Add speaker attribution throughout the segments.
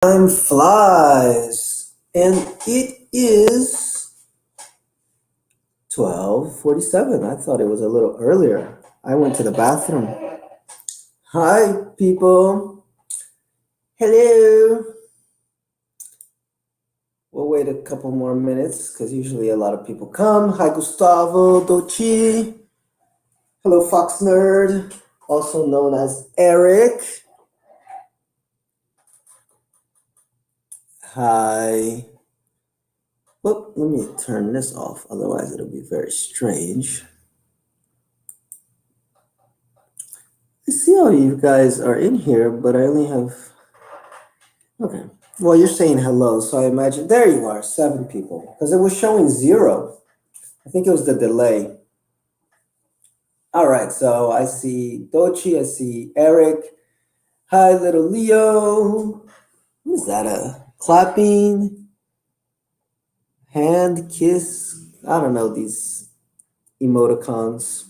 Speaker 1: Time flies, and it is 12:47. I thought it was a little earlier. I went to the bathroom. Hi, people. Hello. We'll wait a couple more minutes because usually a lot of people come. Hi, Gustavo, Dochi. Hello, Fox Nerd, also known as Eric. Hi. Well, let me turn this off, otherwise it'll be very strange. I see all you guys are in here, but I only have. Okay. Well, you're saying hello, so I imagine. There you are, 7 people. Because it was showing 0. I think it was the delay. All right, so I see Dochi, I see Eric. Hi, little Leo. What is that? A clapping hand kiss? I don't know these emoticons.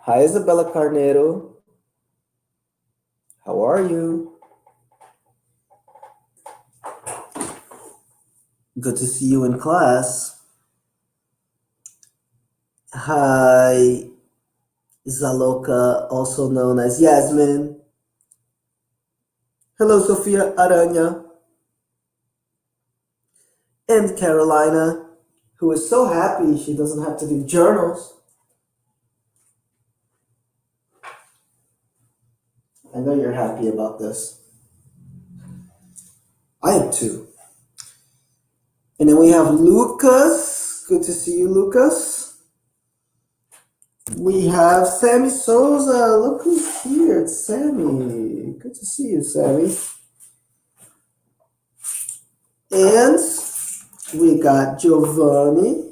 Speaker 1: Hi, Isabella Carnero. How are you? Good to see you in class. Hi, Zaloka, also known as Yasmin. Hello, Sofia Aranya. And Carolina, who is so happy she doesn't have to do journals. I know you're happy about this. I am too. And then we have Lucas. Good to see you, Lucas. We have Sammy Souza. Look who's here. It's Sammy. Good to see you, Sammy. And we got Giovanni.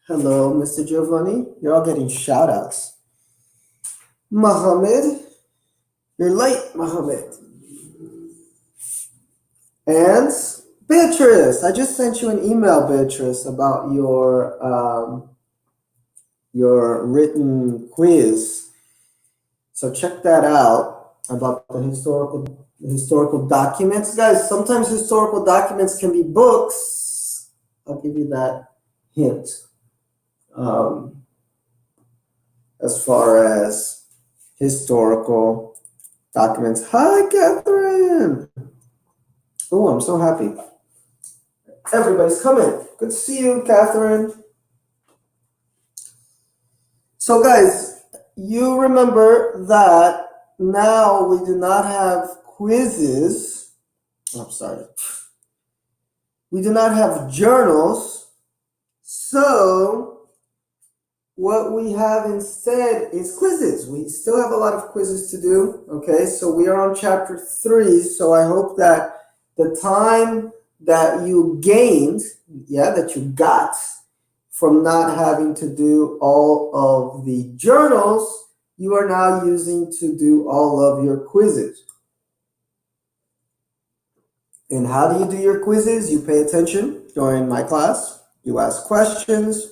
Speaker 1: Hello, Mr. Giovanni. You're all getting shout outs. Mohammed. You're late, Mohammed. And Beatrice. I just sent you an email, Beatrice, about your written quiz. So check that out about the historical documents. Guys, sometimes historical documents can be books. I'll give you that hint. Um, as far as historical documents. Hi, Catherine. Oh, I'm so happy. Everybody's coming. Good to see you, Catherine. So, guys, you remember that now we do not have quizzes. I'm sorry. We do not have journals. So, what we have instead is quizzes. We still have a lot of quizzes to do. Okay, so we are on chapter 3. So, I hope that the time that you gained, that you got from not having to do all of the journals, you are now using to do all of your quizzes. And how do you do your quizzes? You pay attention during my class, you ask questions.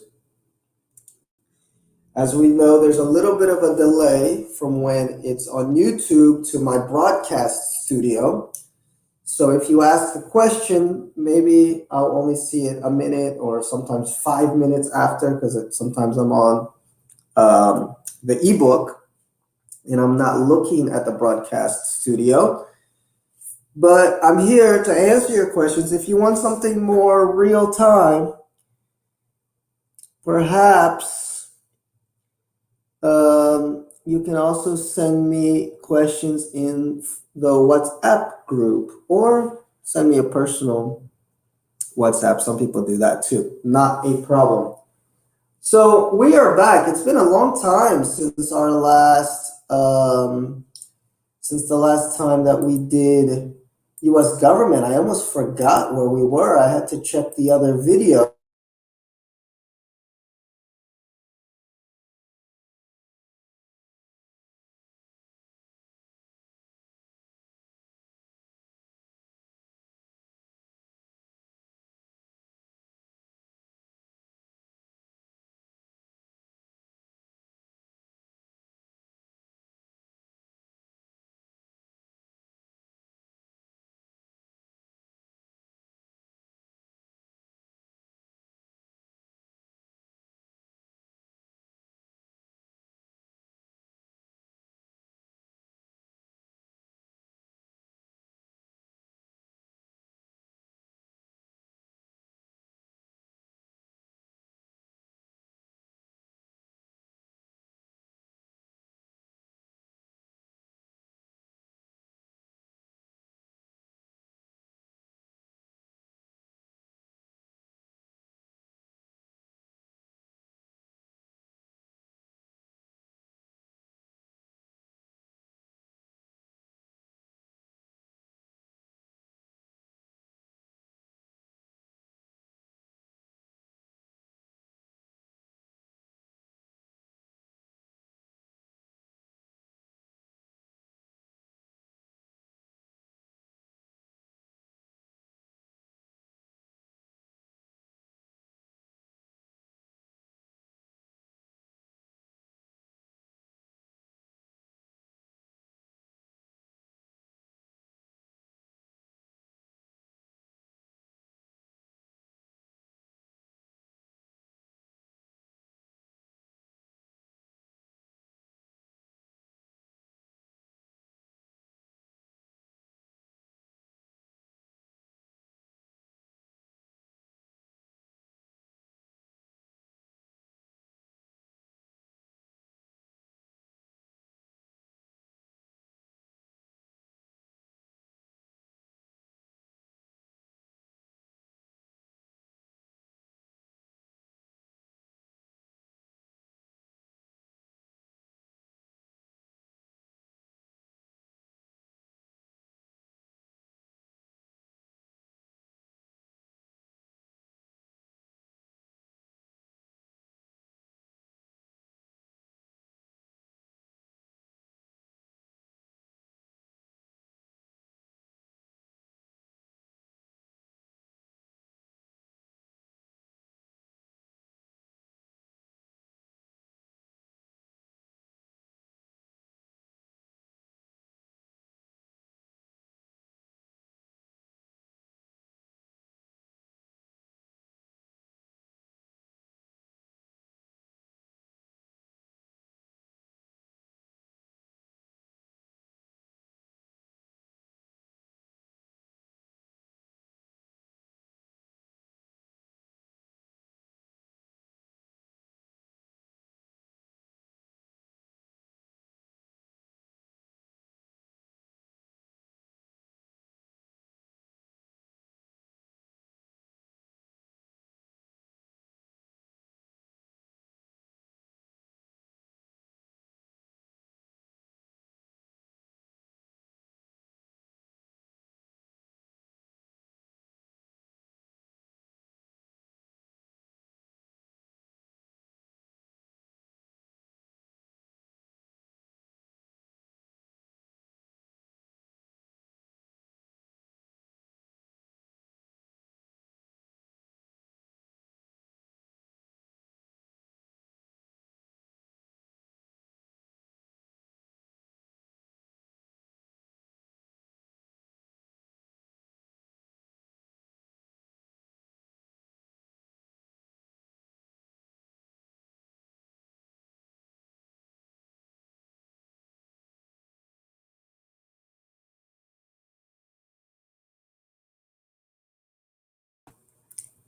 Speaker 1: As we know, there's a little bit of a delay from when it's on YouTube to my broadcast studio. So if you ask the question, maybe I'll only see it a minute or sometimes 5 minutes after, because sometimes I'm on the ebook and I'm not looking at the broadcast studio. But I'm here to answer your questions. If you want something more real time, perhaps you can also send me questions in the WhatsApp group or send me a personal WhatsApp. Some people do that too. Not a problem. So we are back. It's been a long time since our since the last time that we did U.S. government. I almost forgot where we were. I had to check the other video.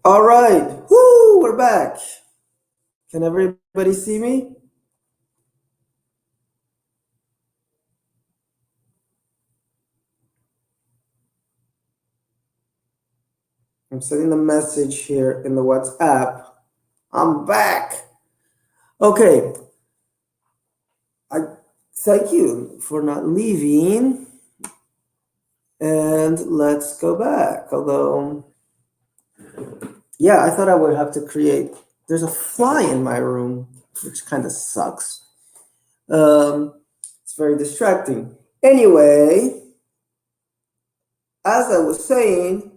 Speaker 1: All right. Woo, we're back. Can everybody see me? I'm sending a message here in the WhatsApp. I'm back. Okay. I thank you for not leaving. And let's go back. Although, yeah, I thought I would have to create. There's a fly in my room, which kind of sucks. It's very distracting. Anyway, as I was saying,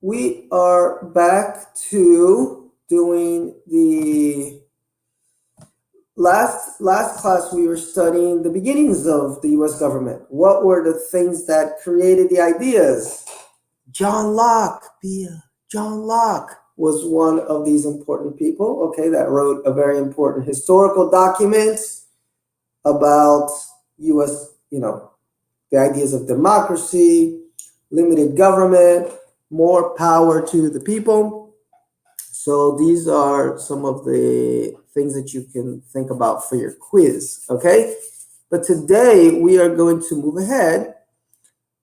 Speaker 1: we are back to doing the last class. We were studying the beginnings of the US government. What were the things that created the ideas? John Locke was one of these important people, okay, that wrote a very important historical document about US, the ideas of democracy, limited government, more power to the people. So these are some of the things that you can think about for your quiz, okay? But today we are going to move ahead,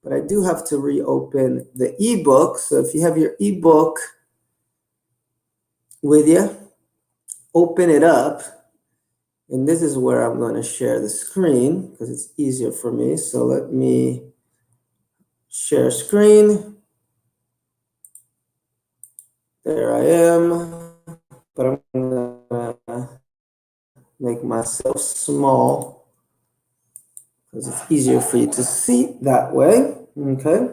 Speaker 1: but I do have to reopen the ebook. So if you have your ebook with you, open it up. And this is where I'm going to share the screen because it's easier for me. So let me share screen. There I am. But I'm going to make myself small because it's easier for you to see that way. Okay.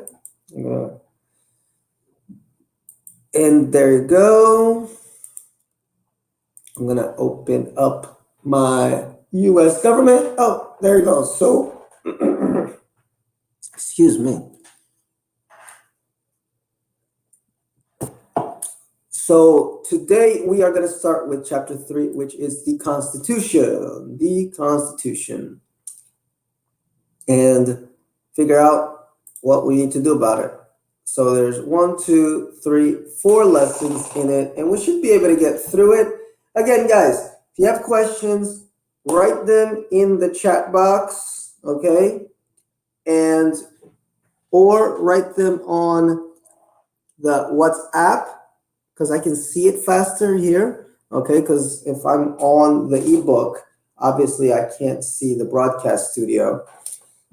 Speaker 1: And there you go. I'm going to open up my US government. Oh, there you go. So, excuse me. So today we are going to start with chapter 3, which is the Constitution. The Constitution. And figure out what we need to do about it. So there's 1, 2, 3, 4 lessons in it, and we should be able to get through it. Again, guys, if you have questions, write them in the chat box, okay? And or write them on the WhatsApp because I can see it faster here, okay? Because if I'm on the ebook, obviously I can't see the broadcast studio.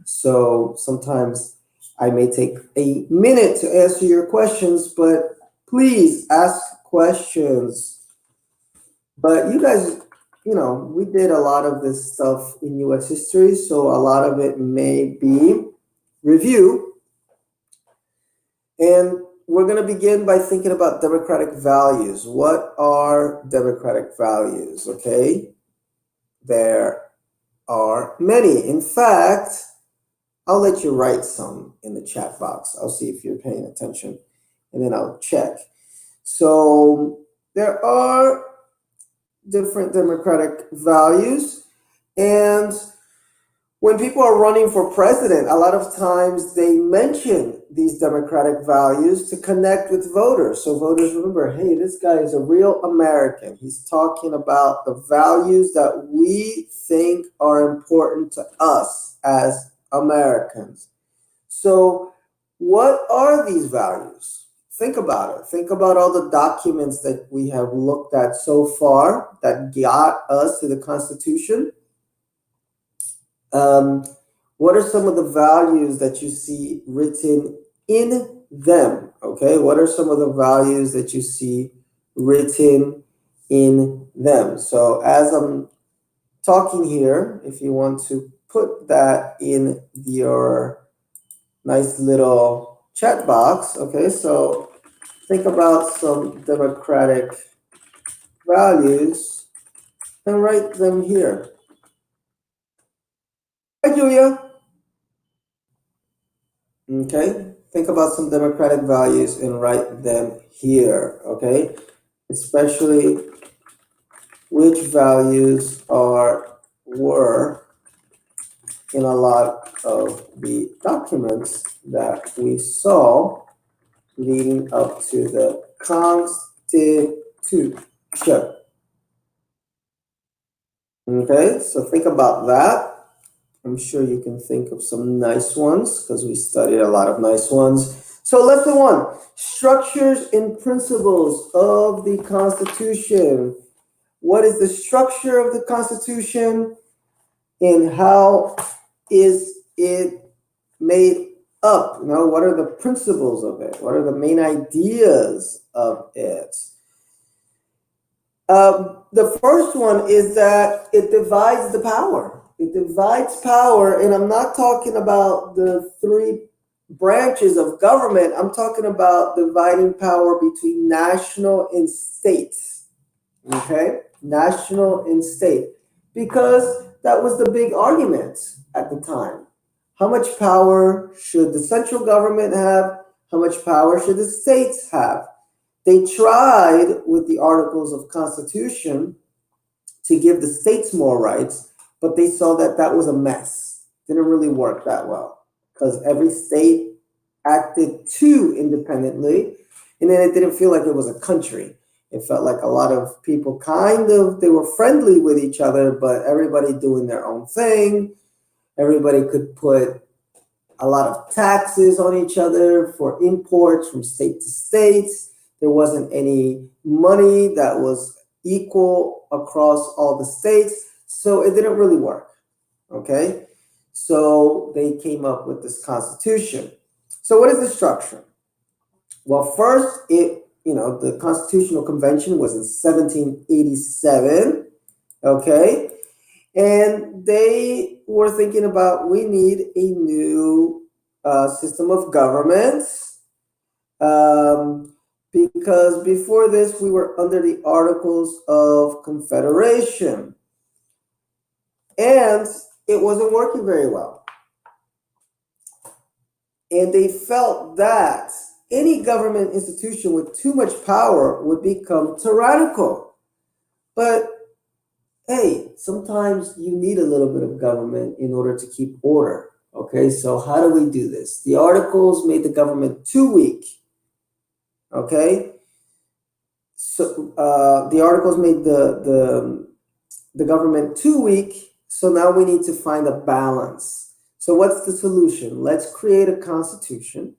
Speaker 1: So sometimes I may take a minute to answer your questions, but please ask questions. But you guys, we did a lot of this stuff in US history, so a lot of it may be review. And we're going to begin by thinking about democratic values. What are democratic values? Okay, there are many. In fact, I'll let you write some in the chat box. I'll see if you're paying attention, and then I'll check. So there are different democratic values, and when people are running for president, a lot of times they mention these democratic values to connect with voters. So voters remember, hey, this guy is a real American. He's talking about the values that we think are important to us as Americans. So what are these values? Think about it. Think about all the documents that we have looked at so far that got us to the Constitution. What are some of the values that you see written in them? Okay, what are some of the values that you see written in them? So as I'm talking here, if you want to put that in your nice little chat box, okay, so think about some democratic values and write them here. Hi, Julia. Okay, think about some democratic values and write them here, okay? Especially which values were in a lot of the documents that we saw leading up to the Constitution. Okay, so think about that. I'm sure you can think of some nice ones because we studied a lot of nice ones. So lesson 1, structures and principles of the Constitution. What is the structure of the Constitution and how is it made up? You know, what are the principles of it? What are the main ideas of it? The first one is that it divides the power. It divides power, and I'm not talking about the 3 branches of government. I'm talking about dividing power between national and states. Okay? National and state. Because that was the big argument at the time. How much power should the central government have? How much power should the states have? They tried with the Articles of Constitution to give the states more rights, but they saw that that was a mess. Didn't really work that well because every state acted too independently, and then it didn't feel like it was a country. It felt like a lot of people they were friendly with each other, but everybody doing their own thing. Everybody could put a lot of taxes on each other for imports from state to state. There wasn't any money that was equal across all the states, so it didn't really work. Okay, so they came up with this Constitution. So what is the structure? Well, first, the Constitutional Convention was in 1787. Okay, and they were thinking about we need a new system of government. Because before this, we were under the Articles of Confederation. And it wasn't working very well. And they felt that any government institution with too much power would become tyrannical. But hey, sometimes you need a little bit of government in order to keep order. Okay, so how do we do this? The Articles made the government too weak. Okay, so the Articles made the government too weak, so now we need to find a balance. So what's the solution? Let's create a constitution,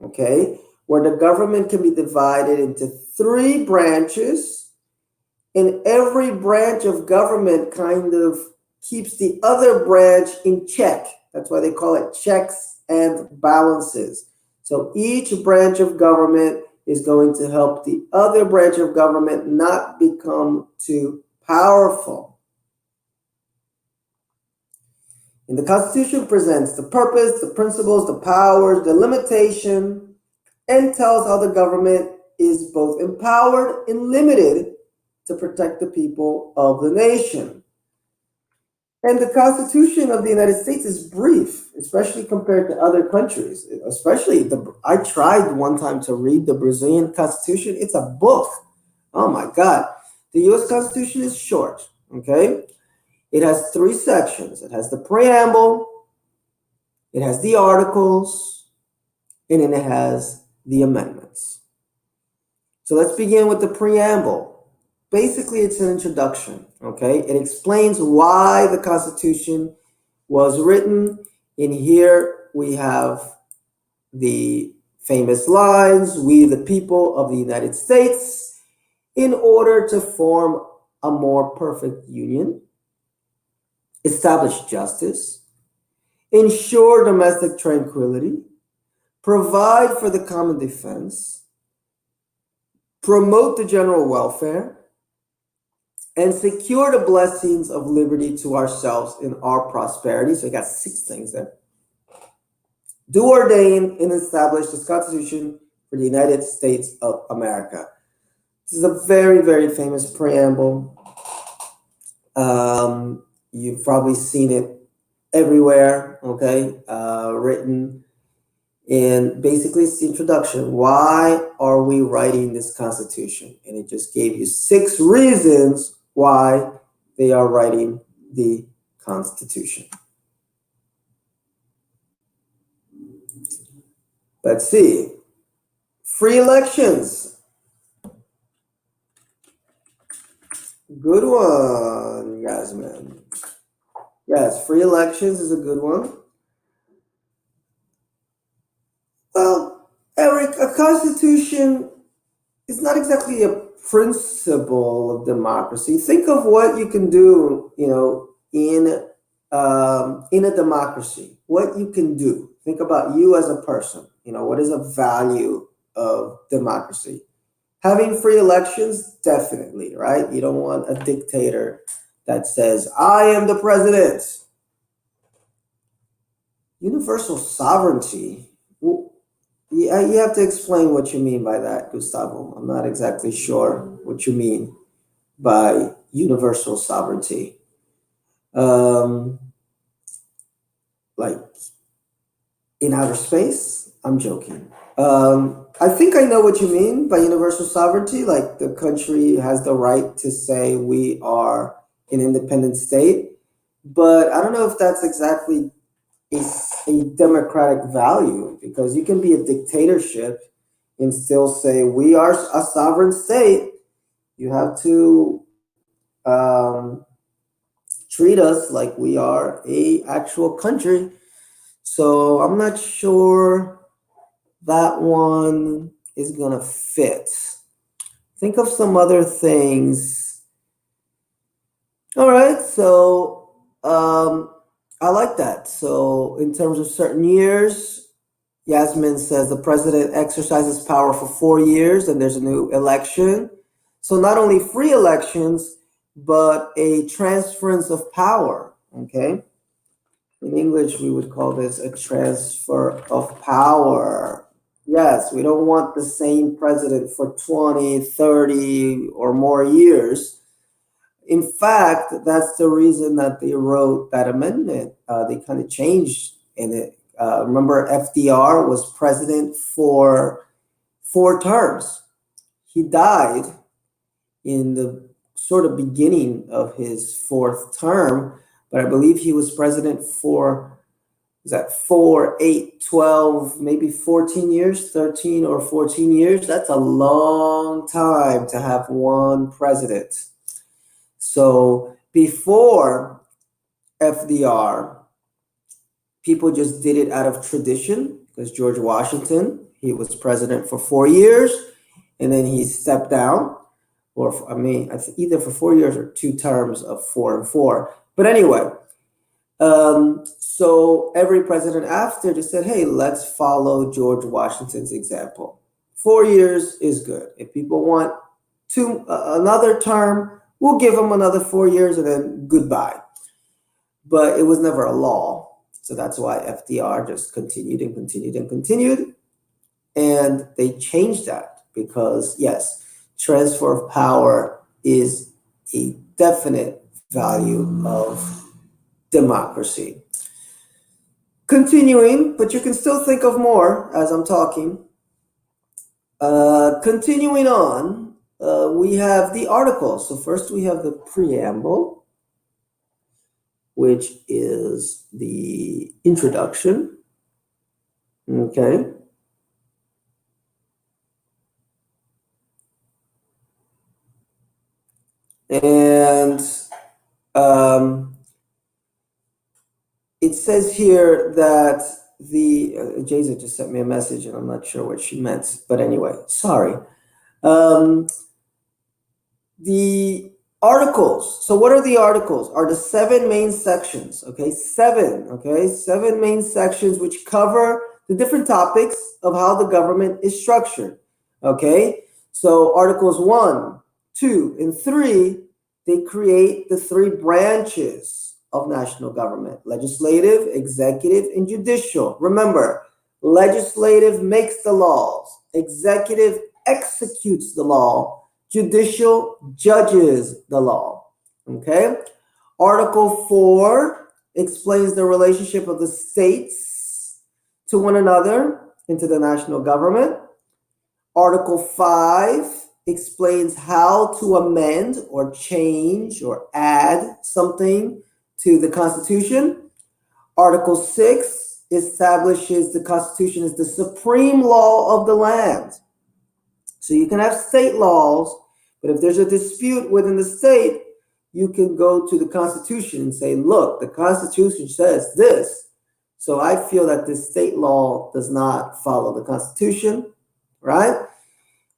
Speaker 1: okay, where the government can be divided into 3 branches, and every branch of government kind of keeps the other branch in check. That's why they call it checks and balances. So each branch of government is going to help the other branch of government not become too powerful. And the Constitution presents the purpose, the principles, the powers, the limitation, and tells how the government is both empowered and limited to protect the people of the nation. And the Constitution of the United States is brief, especially compared to other countries. I tried one time to read the Brazilian Constitution. It's a book. Oh my God. The US Constitution is short, okay? It has 3 sections. It has the preamble, it has the articles, and then it has the amendments. So let's begin with the preamble. Basically, it's an introduction, okay? It explains why the Constitution was written. In here, we have the famous lines, "We the people of the United States, in order to form a more perfect union, establish justice, ensure domestic tranquility, provide for the common defense, promote the general welfare, and secure the blessings of liberty to ourselves in our prosperity." So you got 6 things there. "Do ordain and establish this Constitution for the United States of America." This is a very, very famous preamble. You've probably seen it everywhere, okay, written. And basically, it's the introduction. Why are we writing this Constitution? And it just gave you 6 reasons why they are writing the Constitution. Let's see. Free elections. Good one, Yasmin. Yes, free elections is a good one. Well, Eric, a constitution is not exactly a principle of democracy. Think of what you can do, in a democracy. What you can do. Think about you as a person. What is a value of democracy? Having free elections, definitely, right? You don't want a dictator that says, "I am the president." Universal sovereignty. Well, yeah, you have to explain what you mean by that, Gustavo. I'm not exactly sure what you mean by universal sovereignty. Um, like in outer space? I'm joking. I think I know what you mean by universal sovereignty. Like the country has the right to say we are an independent state, but I don't know if that's exactly a democratic value, because you can be a dictatorship and still say we are a sovereign state. You have to um, treat us like we are a actual country. So I'm not sure that one is gonna fit. Think of some other things. All right, so I like that. So in terms of certain years, Yasmin says the president exercises power for 4 years and there's a new election. So not only free elections, but a transference of power. Okay. In English, we would call this a transfer of power. Yes, we don't want the same president for 20, 30, or more years. In fact, that's the reason that they wrote that amendment. They kind of changed in it. Remember, FDR was president for 4 terms. He died in the sort of beginning of his fourth term, but I believe he was president for, is that 4, 8, 12, maybe 14 years, 13 or 14 years. That's a long time to have one president. So before FDR, people just did it out of tradition, because George Washington, he was president for 4 years and then he stepped down, or either for 4 years or 2 terms of 4 and 4. But anyway, so every president after just said, hey, let's follow George Washington's example. 4 years is good. If people want another term, we'll give them another 4 years and then goodbye. But it was never a law. So that's why FDR just continued and continued and continued. And they changed that because, yes, transfer of power is a definite value of democracy. Continuing, but you can still think of more as I'm talking. Continuing on, we have the articles. So first we have the preamble, which is the introduction. Okay. And it says here that Jason just sent me a message and I'm not sure what she meant, but anyway, sorry. The articles. So what are the articles? Are the 7 main sections, okay? 7 main sections which cover the different topics of how the government is structured, okay? So articles 1, 2, and 3, they create the 3 branches of national government: legislative, executive, and judicial. Remember, legislative makes the laws, executive executes the law, judicial judges the law. Okay. Article 4 explains the relationship of the states to one another and to the national government. Article 5 explains how to amend or change or add something to the Constitution. Article 6 establishes the Constitution as the supreme law of the land. So you can have state laws, but if there's a dispute within the state, you can go to the Constitution and say, look, the Constitution says this. So I feel that this state law does not follow the Constitution, right?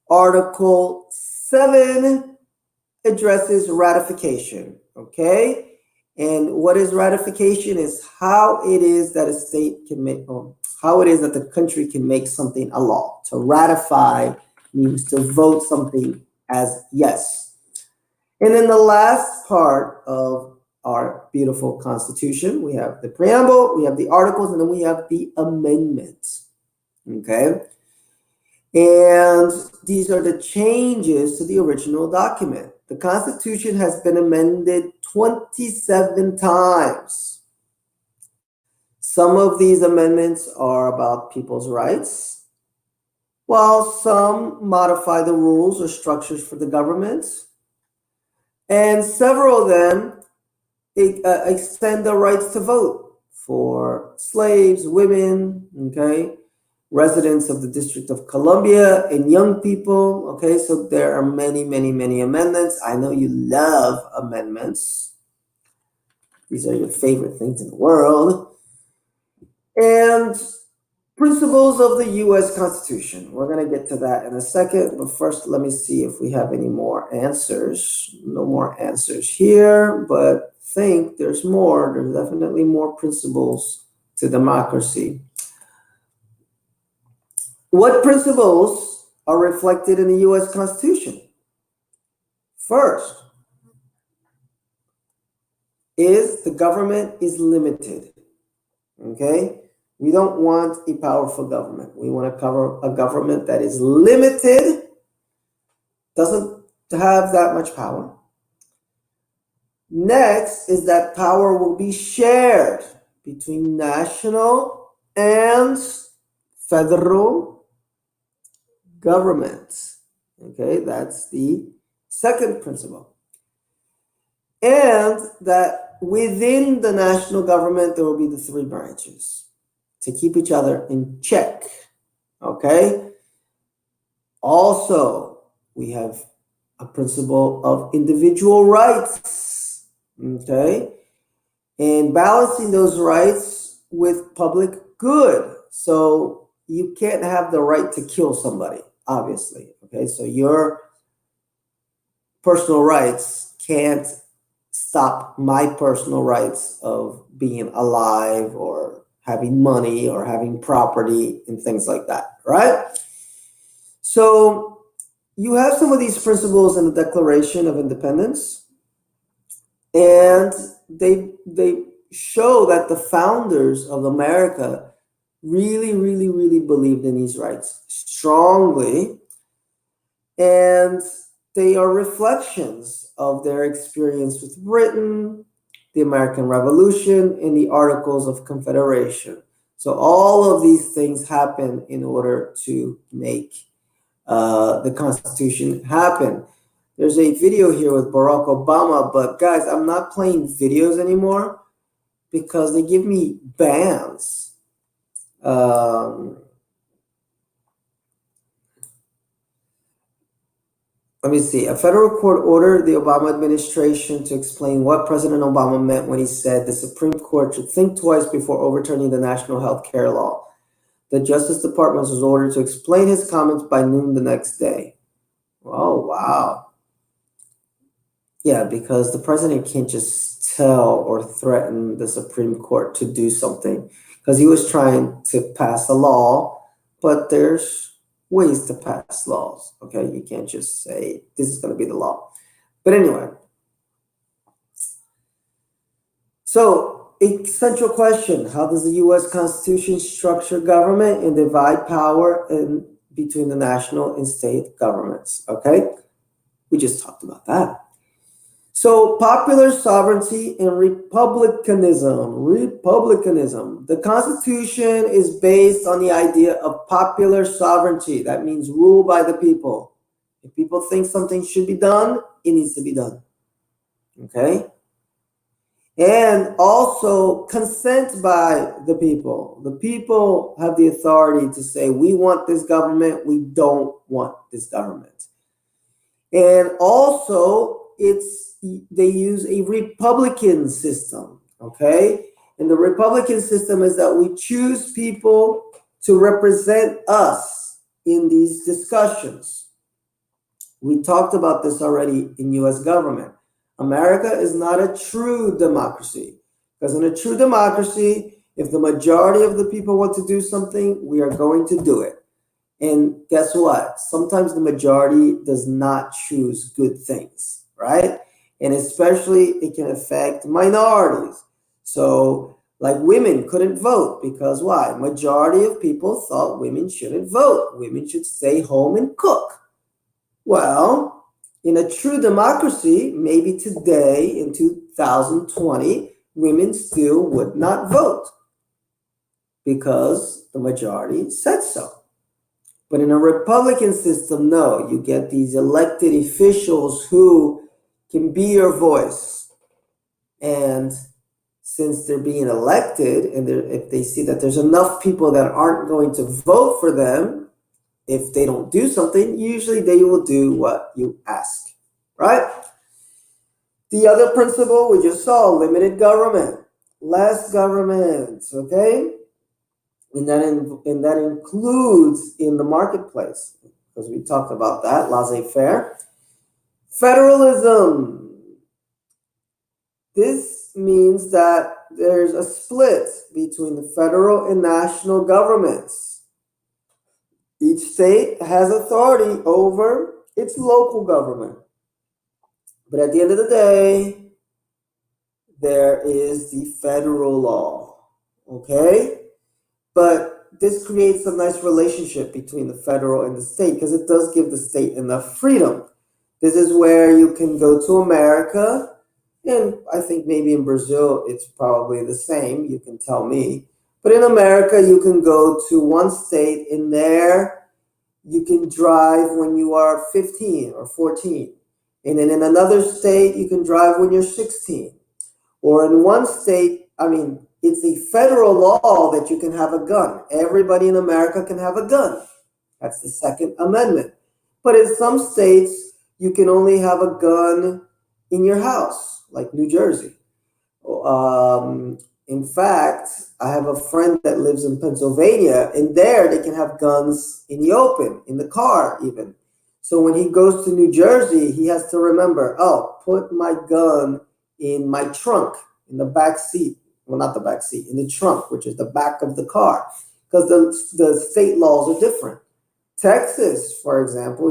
Speaker 1: Article 7 addresses ratification, okay? And what is ratification is how it is that a state can make, how it is that the country can make something a law. To ratify means to vote something as yes. And then the last part of our beautiful Constitution, we have the preamble, we have the articles, and then we have the amendments, okay? And these are the changes to the original document. The Constitution has been amended 27 times. Some of these amendments are about people's rights, while some modify the rules or structures for the government. And several of them extend the rights to vote for slaves, women, okay, residents of the District of Columbia, and young people. Okay, so there are many, many, many amendments. I know you love amendments. These are your favorite things in the world. And principles of the U.S. Constitution. We're going to get to that in a second, but first let me see if we have any more answers. No more answers here, but think there's more. There's definitely more principles to democracy. What principles are reflected in the U.S. Constitution? First is the government is limited, okay? We don't want a powerful government. We want to cover a government that is limited, doesn't have that much power. Next is that power will be shared between national and federal governments. Okay, that's the second principle. And that within the national government, there will be the three branches to keep each other in check, okay? Also, we have a principle of individual rights, okay? And balancing those rights with public good. So you can't have the right to kill somebody, obviously, okay? So your personal rights can't stop my personal rights of being alive or having money or having property and things like that, right? So you have some of these principles in the Declaration of Independence, and they show that the founders of America really, really, really believed in these rights strongly, and they are reflections of their experience with Britain, the American Revolution, and the Articles of Confederation. So all of these things happen in order to make the Constitution happen. There's a video here with Barack Obama, but guys, I'm not playing videos anymore because they give me bans. Let me see. A federal court ordered the Obama administration to explain what President Obama meant when he said the Supreme Court should think twice before overturning the national health care law. The Justice Department was ordered to explain his comments by noon the next day. Oh, wow. Yeah, because the president can't just tell or threaten the Supreme Court to do something, because he was trying to pass a law, but there's ways to pass laws, okay? You can't just say, this is going to be the law. But anyway, so essential question, how does the U.S. Constitution structure government and divide power between the national and state governments, okay? We just talked about that. So popular sovereignty and republicanism. The Constitution is based on the idea of popular sovereignty. That means rule by the people. If people think something should be done, it needs to be done. Okay? And also consent by the people. The people have the authority to say, we want this government, we don't want this government. And also they use a Republican system, okay? And the Republican system is that we choose people to represent us in these discussions. We talked about this already in US government. America is not a true democracy, because in a true democracy, if the majority of the people want to do something, we are going to do it. And guess what? Sometimes the majority does not choose good things, right? And especially it can affect minorities. So, like women couldn't vote because why? Majority of people thought women shouldn't vote. Women should stay home and cook. Well, in a true democracy, maybe today in 2020, women still would not vote because the majority said so. But in a Republican system, no, you get these elected officials who can be your voice. And since they're being elected, and if they see that there's enough people that aren't going to vote for them, if they don't do something, usually they will do what you ask, right? The other principle we just saw, limited government, less government, okay? And that includes in the marketplace, because we talked about that, laissez-faire. Federalism. This means that there's a split between the federal and national governments. Each state has authority over its local government. But at the end of the day, there is the federal law, okay? But this creates a nice relationship between the federal and the state because it does give the state enough freedom. This is where you can go to America, and I think maybe in Brazil it's probably the same, you can tell me. But in America, you can go to one state, and there you can drive when you are 15 or 14. And then in another state, you can drive when you're 16. Or in one state, it's a federal law that you can have a gun. Everybody in America can have a gun. That's the Second Amendment. But in some states, you can only have a gun in your house, like New Jersey. In fact, I have a friend that lives in Pennsylvania, and there they can have guns in the open, in the car even. So when he goes to New Jersey, he has to remember, put my gun in my trunk, in the back seat. Well, not the back seat, in the trunk, which is the back of the car, because the state laws are different. Texas, for example,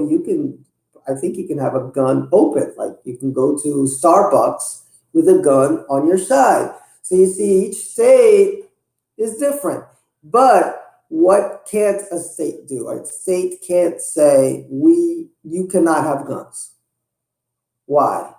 Speaker 1: I think you can have a gun open, like you can go to Starbucks with a gun on your side. So you see, each state is different. But what can't a state do? A state can't say, you cannot have guns. Why?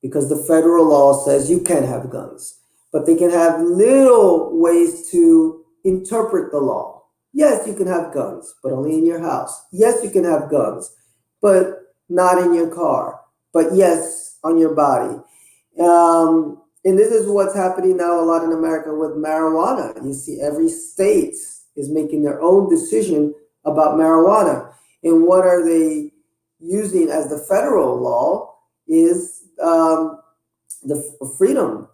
Speaker 1: Because the federal law says you can have guns. But they can have little ways to interpret the law. Yes, you can have guns, but only in your house. Yes, you can have guns, but not in your car. But yes, on your body. And this is what's happening now a lot in America with marijuana. You see, every state is making their own decision about marijuana. And what are they using as the federal law is the freedom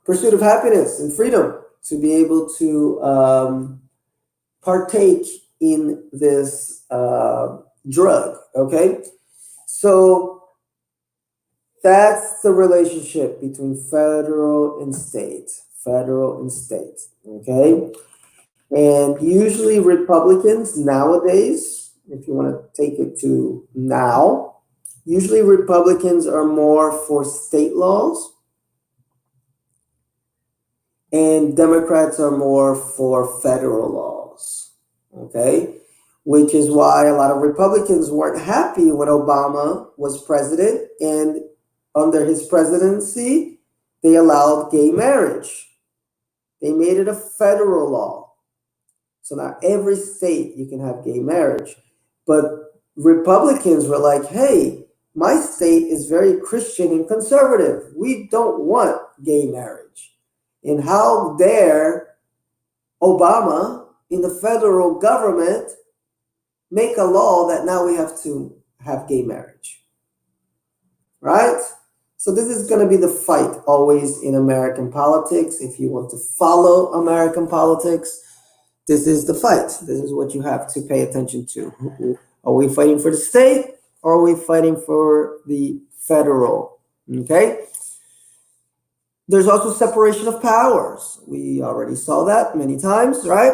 Speaker 1: pursuit of happiness and freedom to be able to partake in this drug, okay? So that's the relationship between federal and state, okay? And usually Republicans nowadays, if you want to take it to now, usually Republicans are more for state laws and Democrats are more for federal laws, okay? Which is why a lot of Republicans weren't happy when Obama was president, and under his presidency, they allowed gay marriage. They made it a federal law. So now every state you can have gay marriage. But Republicans were like, hey, my state is very Christian and conservative. We don't want gay marriage. And how dare Obama in the federal government make a law that now we have to have gay marriage, right? So this is going to be the fight always in American politics. If you want to follow American politics, this is the fight. This is what you have to pay attention to. Are we fighting for the state, or are we fighting for the federal? Okay. There's also separation of powers. We already saw that many times, right?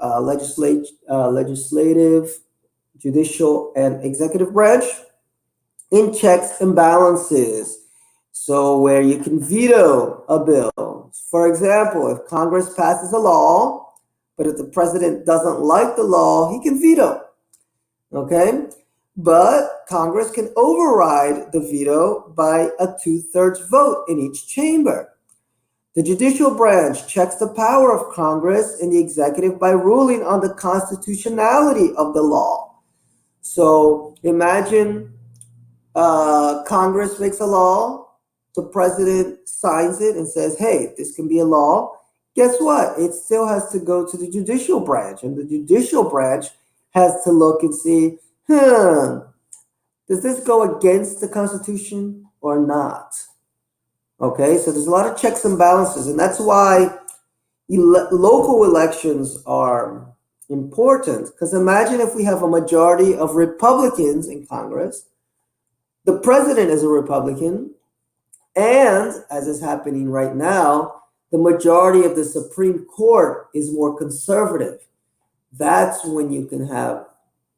Speaker 1: Legislative, judicial, and executive branch in checks and balances. So where you can veto a bill. For example, if Congress passes a law, but if the president doesn't like the law, he can veto. Okay? But Congress can override the veto by a 2/3 vote in each chamber. The judicial branch checks the power of Congress and the executive by ruling on the constitutionality of the law. So imagine Congress makes a law, the president signs it and says, hey, this can be a law. Guess what? It still has to go to the judicial branch, and the judicial branch has to look and see, does this go against the Constitution or not? Okay, so there's a lot of checks and balances, and that's why local elections are important. Because imagine if we have a majority of Republicans in Congress, the president is a Republican, and as is happening right now, the majority of the Supreme Court is more conservative. That's when you can have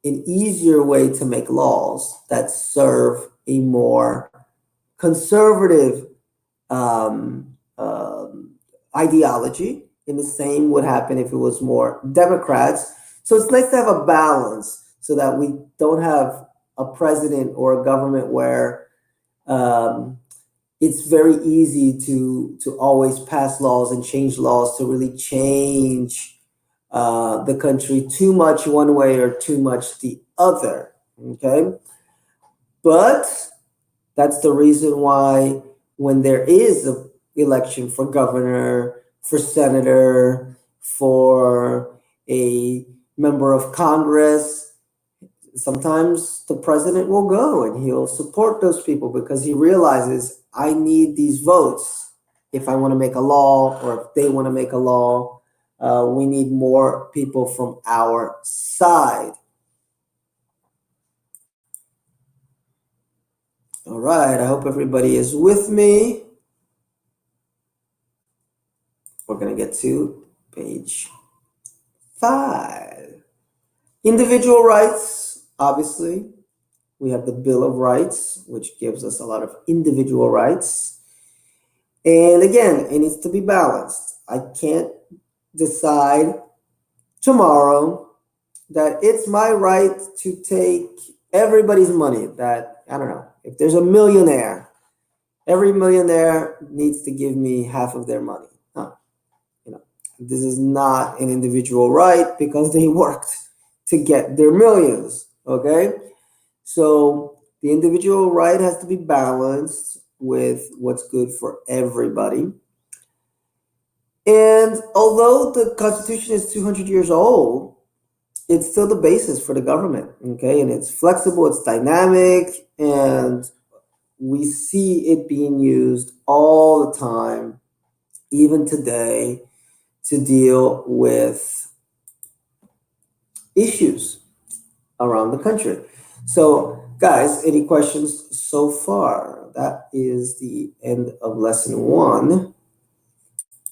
Speaker 1: an easier way to make laws that serve a more conservative ideology. And the same would happen if it was more Democrats. So it's nice to have a balance so that we don't have a president or a government where it's very easy to always pass laws and change laws to really change the country too much one way or too much the other. Okay, but that's the reason why when there is an election for governor, for senator, for a member of Congress, sometimes the president will go and he'll support those people because he realizes I need these votes if I want to make a law, or if they want to make a law. We need more people from our side. All right, I hope everybody is with me. We're going to get to page 5. Individual rights, obviously. We have the Bill of Rights, which gives us a lot of individual rights. And again, it needs to be balanced. I can't decide tomorrow that it's my right to take everybody's money. That, I don't know, if there's a millionaire, every millionaire needs to give me half of their money. No, this is not an individual right because they worked to get their millions, okay? So the individual right has to be balanced with what's good for everybody. And although the Constitution is 200 years old, it's still the basis for the government, okay? And it's flexible, it's dynamic, and we see it being used all the time, even today, to deal with issues around the country. So, guys, any questions so far? That is the end of lesson 1.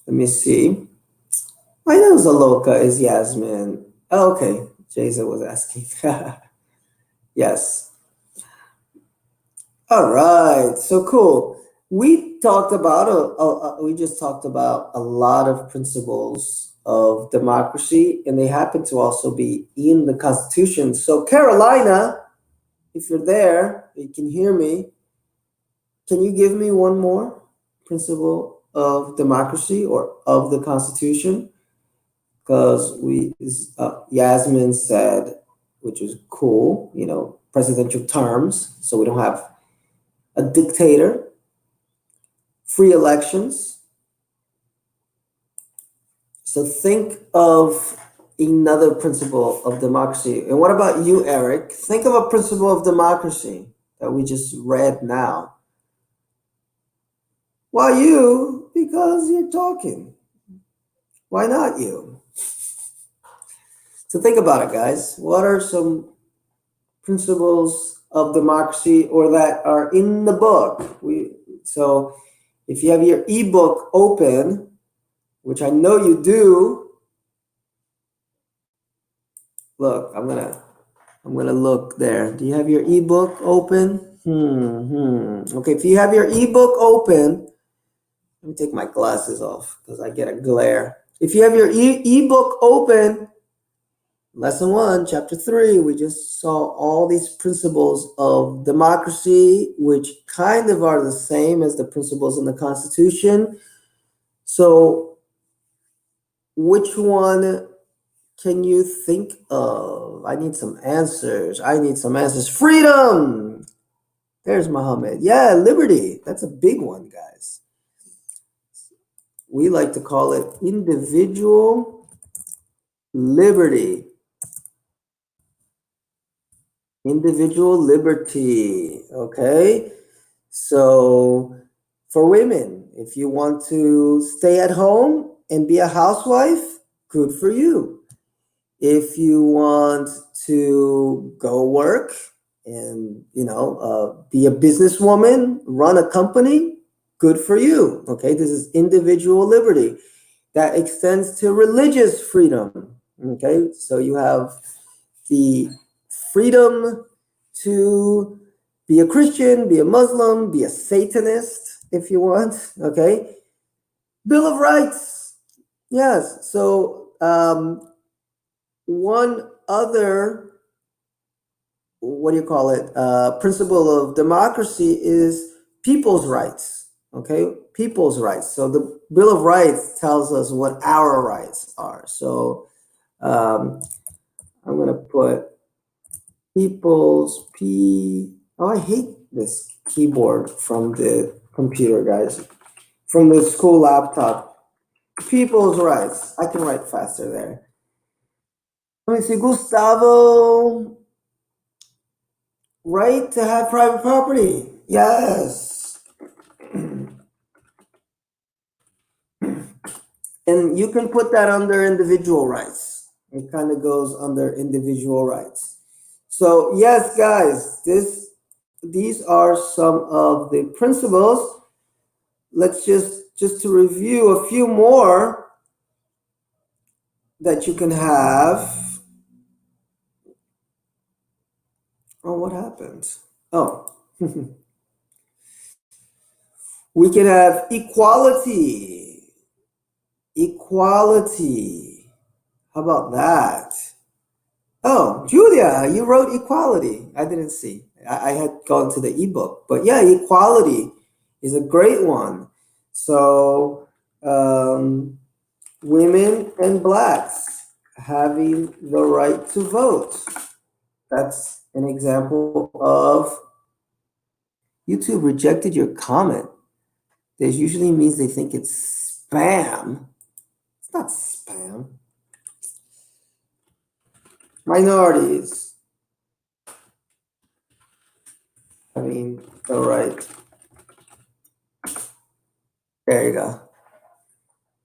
Speaker 1: Let me see. My name is Aloka, is Yasmin. Oh, okay, Jason was asking. Yes. All right, so cool. We talked about we just talked about a lot of principles of democracy, and they happen to also be in the Constitution. So Carolina, if you're there, you can hear me. Can you give me one more principle of democracy or of the Constitution? Because Yasmin said, which is cool, presidential terms, so we don't have a dictator, free elections. So think of another principle of democracy. And what about you, Eric? Think of a principle of democracy that we just read now. Why you? Because you're talking. Why not you? So think about it, guys. What are some principles of democracy or that are in the book? So if you have your ebook open, which I know you do, look, I'm gonna look there. Do you have your ebook open? Okay, if you have your ebook open, let me take my glasses off because I get a glare. If you have your ebook open, Lesson 1, Chapter 3, we just saw all these principles of democracy, which kind of are the same as the principles in the Constitution. So, which one can you think of? I need some answers. Freedom! There's Muhammad. Yeah, liberty. That's a big one, guys. We like to call it individual liberty. Individual liberty. Okay. So for women, if you want to stay at home and be a housewife, good for you. If you want to go work and be a businesswoman, run a company, good for you. Okay, this is individual liberty. That extends to religious freedom. Okay, so you have the freedom to be a Christian, be a Muslim, be a Satanist if you want. Okay, Bill of Rights. Yes. So one other, principle of democracy is people's rights. Okay, people's rights. So the Bill of Rights tells us what our rights are. So I'm going to put people's I hate this keyboard from the computer, guys. From the school laptop. People's rights. I can write faster there. Let me see, Gustavo. Right to have private property. Yes. And you can put that under individual rights. It kind of goes under individual rights. So yes, guys, these are some of the principles. Let's just to review a few more that you can have. Oh, what happened? Oh. We can have equality. Equality. How about that? Oh, Julia, you wrote equality. I didn't see. I had gone to the ebook. But yeah, equality is a great one. So women and blacks having the right to vote. That's an example of YouTube rejected your comment. This usually means they think it's spam. It's not spam. Minorities having the right. There you go.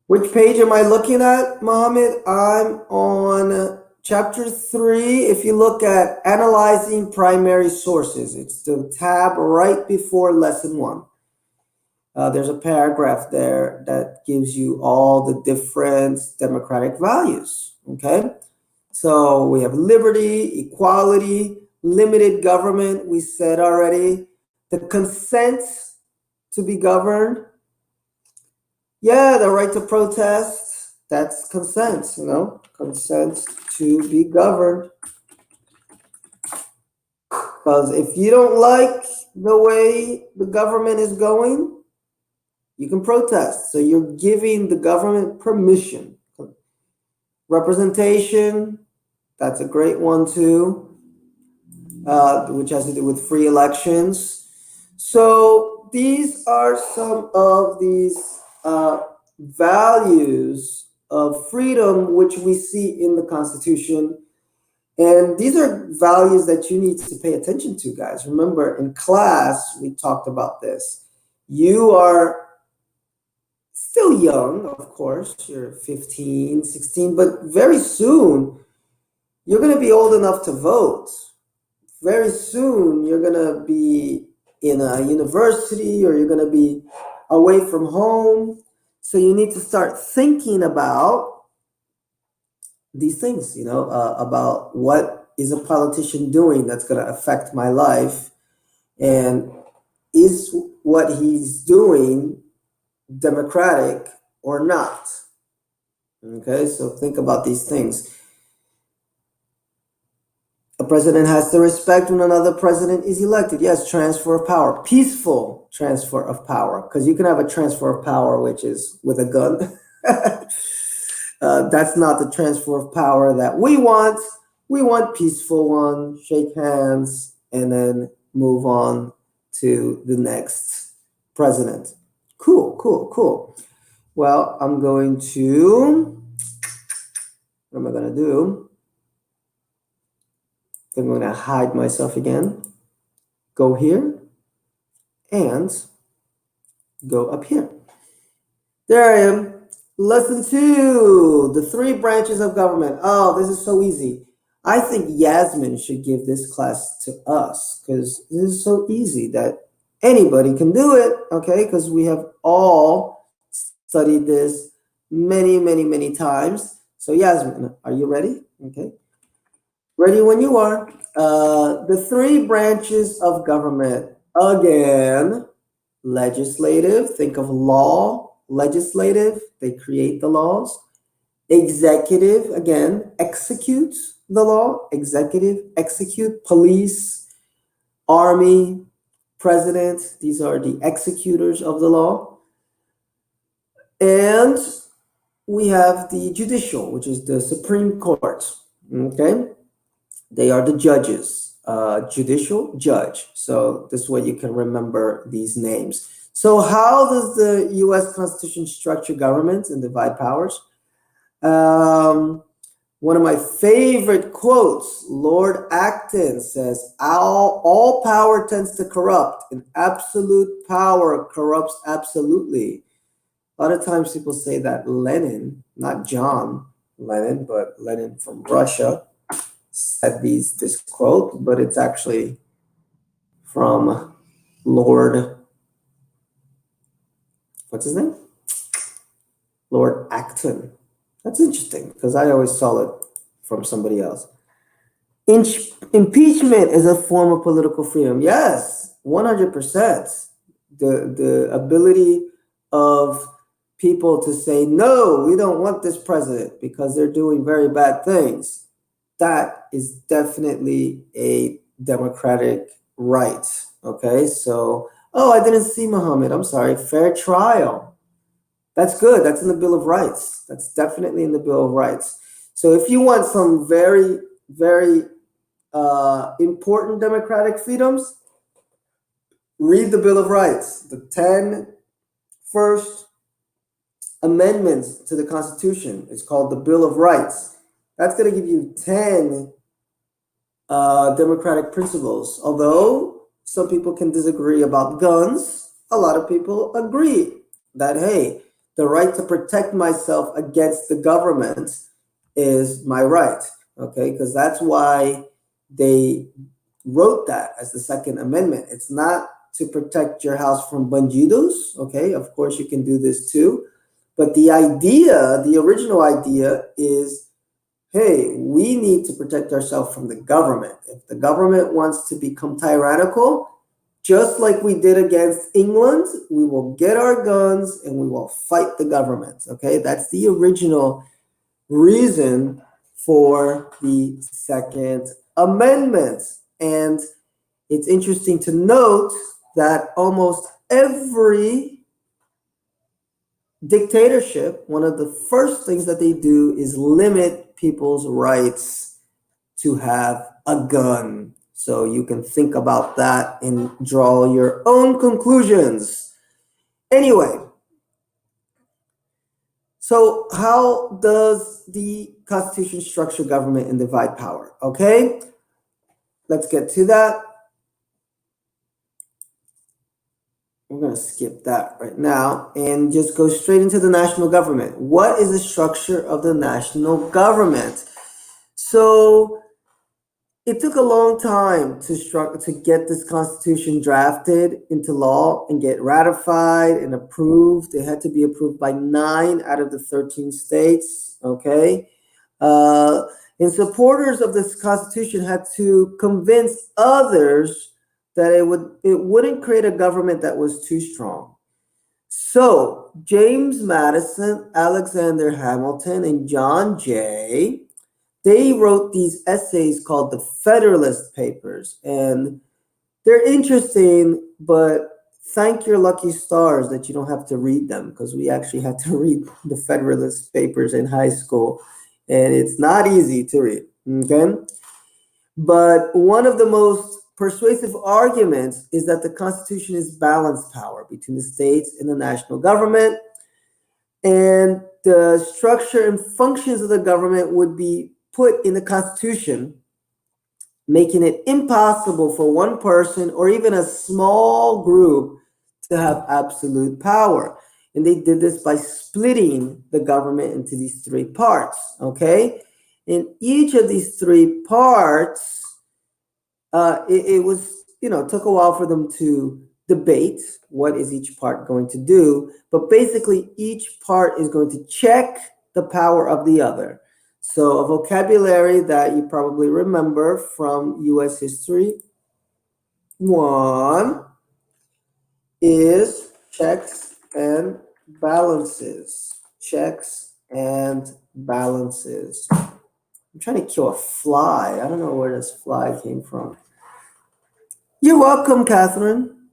Speaker 1: Which page am I looking at, Mohammed? I'm on Chapter 3. If you look at Analyzing Primary Sources, it's the tab right before Lesson 1. There's a paragraph there that gives you all the different democratic values, okay? So we have liberty, equality, limited government, we said already. The consent to be governed. Yeah, the right to protest, that's consent, consent to be governed. Because if you don't like the way the government is going, you can protest. So you're giving the government permission. Representation, that's a great one too, which has to do with free elections. So these are some of these values of freedom, which we see in the Constitution. And these are values that you need to pay attention to, guys. Remember, in class, we talked about this. You are still young, of course. You're 15, 16, but very soon, you're going to be old enough to vote. Very soon, you're going to be in a university or you're going to be away from home. So you need to start thinking about these things, about what is a politician doing that's going to affect my life, and is what he's doing democratic or not. Okay, so think about these things. A president has to respect when another president is elected. Yes, transfer of power, peaceful transfer of power, because you can have a transfer of power which is with a gun. That's not the transfer of power that we want. We want peaceful one, shake hands, and then move on to the next president. Cool. Well, what am I going to do? I'm going to hide myself again, go here, and go up here. There I am. Lesson 2, the 3 branches of government. Oh, this is so easy. I think Yasmin should give this class to us because this is so easy that anybody can do it, okay? Because we have all studied this many times. So Yasmin, are you ready? Okay. Ready when you are. The 3 branches of government. Again, legislative, think of law, legislative, they create the laws. Executive, again, executes the law. Executive, execute. Police, army, president, these are the executors of the law. And we have the judicial, which is the Supreme Court. Okay. They are the judges, judicial, judge. So this way you can remember these names. So how does the U.S. Constitution structure government and divide powers? One of my favorite quotes, Lord Acton says, all power tends to corrupt, and absolute power corrupts absolutely. A lot of times people say that Lenin, not John Lenin, but Lenin from Russia, said this quote, but it's actually from Lord, what's his name? Lord Acton. That's interesting because I always saw it from somebody else. Impeachment is a form of political freedom. Yes, 100%. The ability of people to say, no, we don't want this president because they're doing very bad things. That is definitely a democratic right. Okay, so, I didn't see Muhammad. I'm sorry. Fair trial. That's good. That's in the Bill of Rights. That's definitely in the Bill of Rights. So if you want some very important democratic freedoms, read the Bill of Rights. The 10 first amendments to the Constitution. It's called the Bill of Rights. That's going to give you 10 democratic principles. Although some people can disagree about guns, a lot of people agree that, hey, the right to protect myself against the government is my right, okay? Because that's why they wrote that as the Second Amendment. It's not to protect your house from bandidos, okay? Of course, you can do this too. But the idea, the original idea is, hey, we need to protect ourselves from the government. If the government wants to become tyrannical, just like we did against England, we will get our guns and we will fight the government, okay? That's the original reason for the Second Amendment. And it's interesting to note that almost every dictatorship, one of the first things that they do is limit people's rights to have a gun. So you can think about that and draw your own conclusions. Anyway, So how does the Constitution structure government and divide power? Okay, let's get to that. We're going to skip that right now and just go straight into the national government. What is the structure of the national government? So it took a long time to get this constitution drafted into law and get ratified and approved. It had to be approved by 9 out of the 13 states. Okay, and supporters of this constitution had to convince others that it wouldn't create a government that was too strong. So James Madison, Alexander Hamilton, and John Jay, they wrote these essays called the Federalist Papers, and they're interesting, but thank your lucky stars that you don't have to read them, because we actually had to read the Federalist Papers in high school, and it's not easy to read, okay? But one of the most persuasive arguments is that the Constitution is balanced power between the states and the national government, and the structure and functions of the government would be put in the Constitution, making it impossible for one person or even a small group to have absolute power. And they did this by splitting the government into these 3 parts, okay? In each of these 3 parts, it was, took a while for them to debate what is each part going to do, but basically each part is going to check the power of the other. So a vocabulary that you probably remember from U.S. history 1 is checks and balances. Checks and balances. I'm trying to kill a fly. I don't know where this fly came from. You're welcome, Catherine.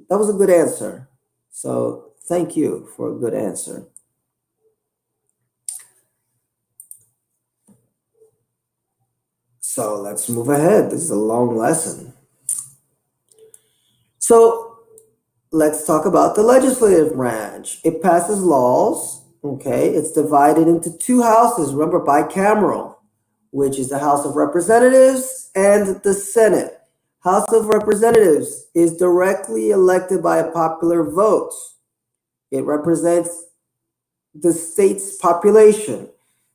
Speaker 1: That was a good answer. So thank you for a good answer. So let's move ahead. This is a long lesson. So let's talk about the legislative branch. It passes laws, okay? It's divided into 2 houses, remember, bicameral, which is the House of Representatives and the Senate. House of Representatives is directly elected by a popular vote. It represents the state's population.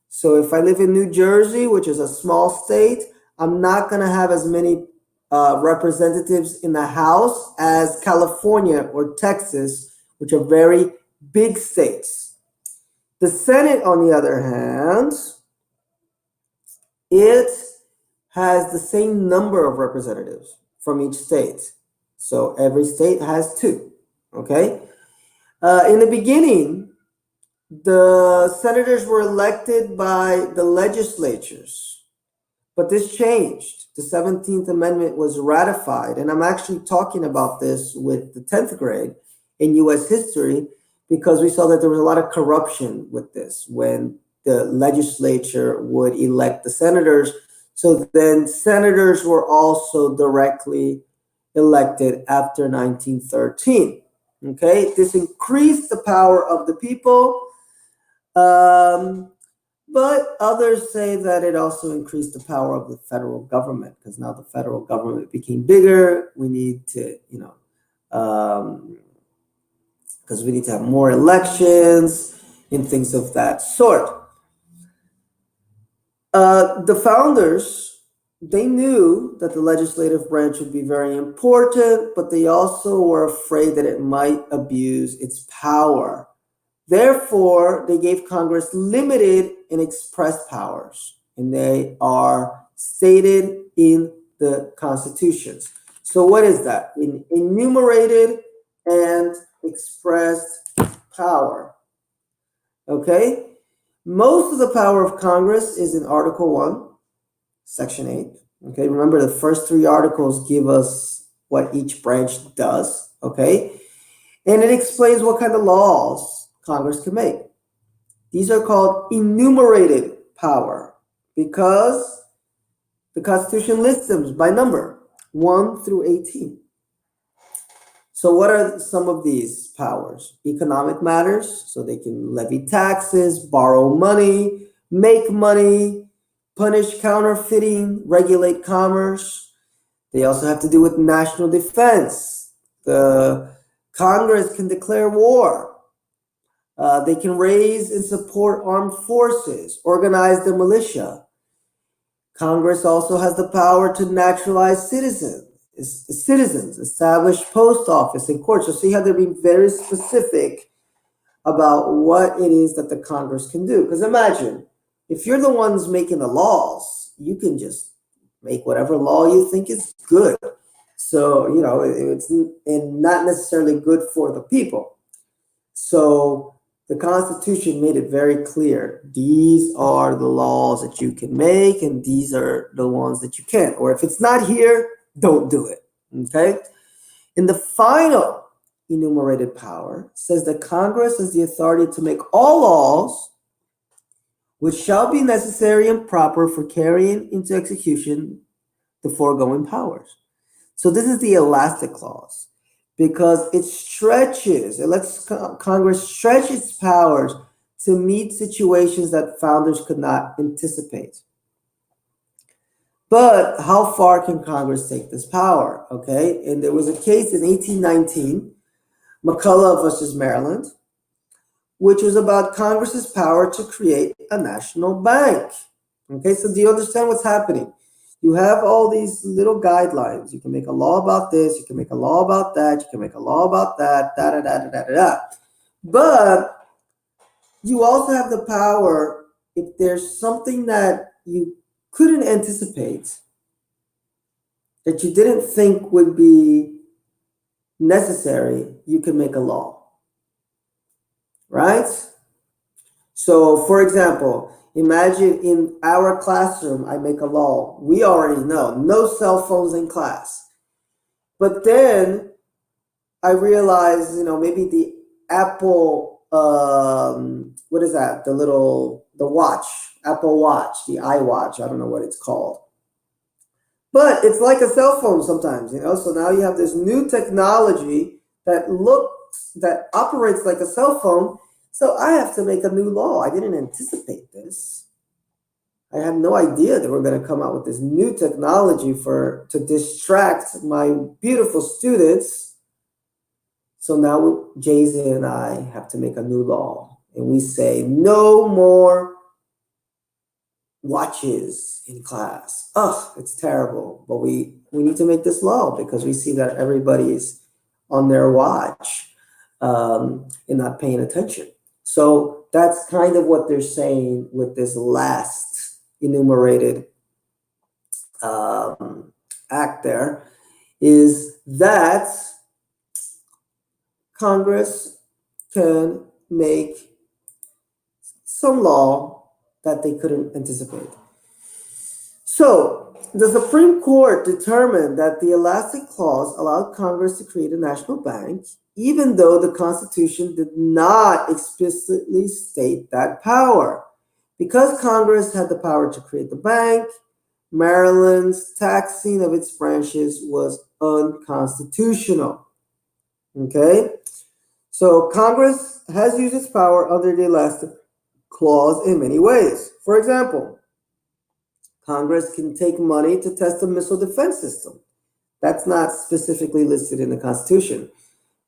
Speaker 1: So if I live in New Jersey, which is a small state, I'm not going to have as many representatives in the House as California or Texas, which are very big states. The Senate, on the other hand, it has the same number of representatives from each state. So every state has 2, okay? In the beginning, the senators were elected by the legislatures, but this changed. The 17th Amendment was ratified, and I'm actually talking about this with the 10th grade in U.S. history because we saw that there was a lot of corruption with this when the legislature would elect the senators. So then senators were also directly elected after 1913. Okay, this increased the power of the people. But others say that it also increased the power of the federal government because now the federal government became bigger. We need to, because we need to have more elections and things of that sort. The founders, they knew that the legislative branch would be very important, but they also were afraid that it might abuse its power. Therefore, they gave Congress limited and express powers, and they are stated in the constitutions. So what is that? Enumerated and expressed power. Okay? Most of the power of Congress is in Article 1, Section 8. Okay, remember the first 3 articles give us what each branch does. Okay? And it explains what kind of laws Congress can make. These are called enumerated power because the Constitution lists them by number, 1 through 18. So what are some of these powers? Economic matters, so they can levy taxes, borrow money, make money, punish counterfeiting, regulate commerce. They also have to do with national defense. The Congress can declare war. They can raise and support armed forces, organize the militia. Congress also has the power to naturalize citizens, establish post office and courts. So see how they're being very specific about what it is that the Congress can do. Because imagine, if you're the ones making the laws, you can just make whatever law you think is good. So, it's not necessarily good for the people. So the Constitution made it very clear. These are the laws that you can make, and these are the ones that you can't. Or if it's not here, don't do it. Okay? And the final enumerated power says that Congress has the authority to make all laws which shall be necessary and proper for carrying into execution the foregoing powers. So this is the elastic clause, because it lets Congress stretch its powers to meet situations that founders could not anticipate. But how far can Congress take this power? Okay, and there was a case in 1819, McCulloch versus Maryland, which was about Congress's power to create a national bank. Okay, so do you understand what's happening? You have all these little guidelines. You can make a law about this, you can make a law about that, you can make a law about that, da. But you also have the power, if there's something that you couldn't anticipate, that you didn't think would be necessary, you can make a law. Right? So, for example, imagine in our classroom, I make a law. We already know, no cell phones in class. But then I realize, maybe the Apple, what is that? The watch, Apple Watch, the iWatch, I don't know what it's called. But it's like a cell phone sometimes, So now you have this new technology that operates like a cell phone. So I have to make a new law. I didn't anticipate this. I had no idea that we're going to come out with this new technology to distract my beautiful students. So now Jay-Z and I have to make a new law. And we say no more watches in class. Ugh, it's terrible. But we need to make this law because we see that everybody's on their watch and not paying attention. So that's kind of what they're saying with this last enumerated act there, is that Congress can make some law that they couldn't anticipate. So the Supreme Court determined that the elastic clause allowed Congress to create a national bank, even though the Constitution did not explicitly state that power. Because Congress had the power to create the bank, Maryland's taxing of its branches was unconstitutional. Okay? So Congress has used its power under the elastic clause in many ways. For example, Congress can take money to test a missile defense system. That's not specifically listed in the Constitution,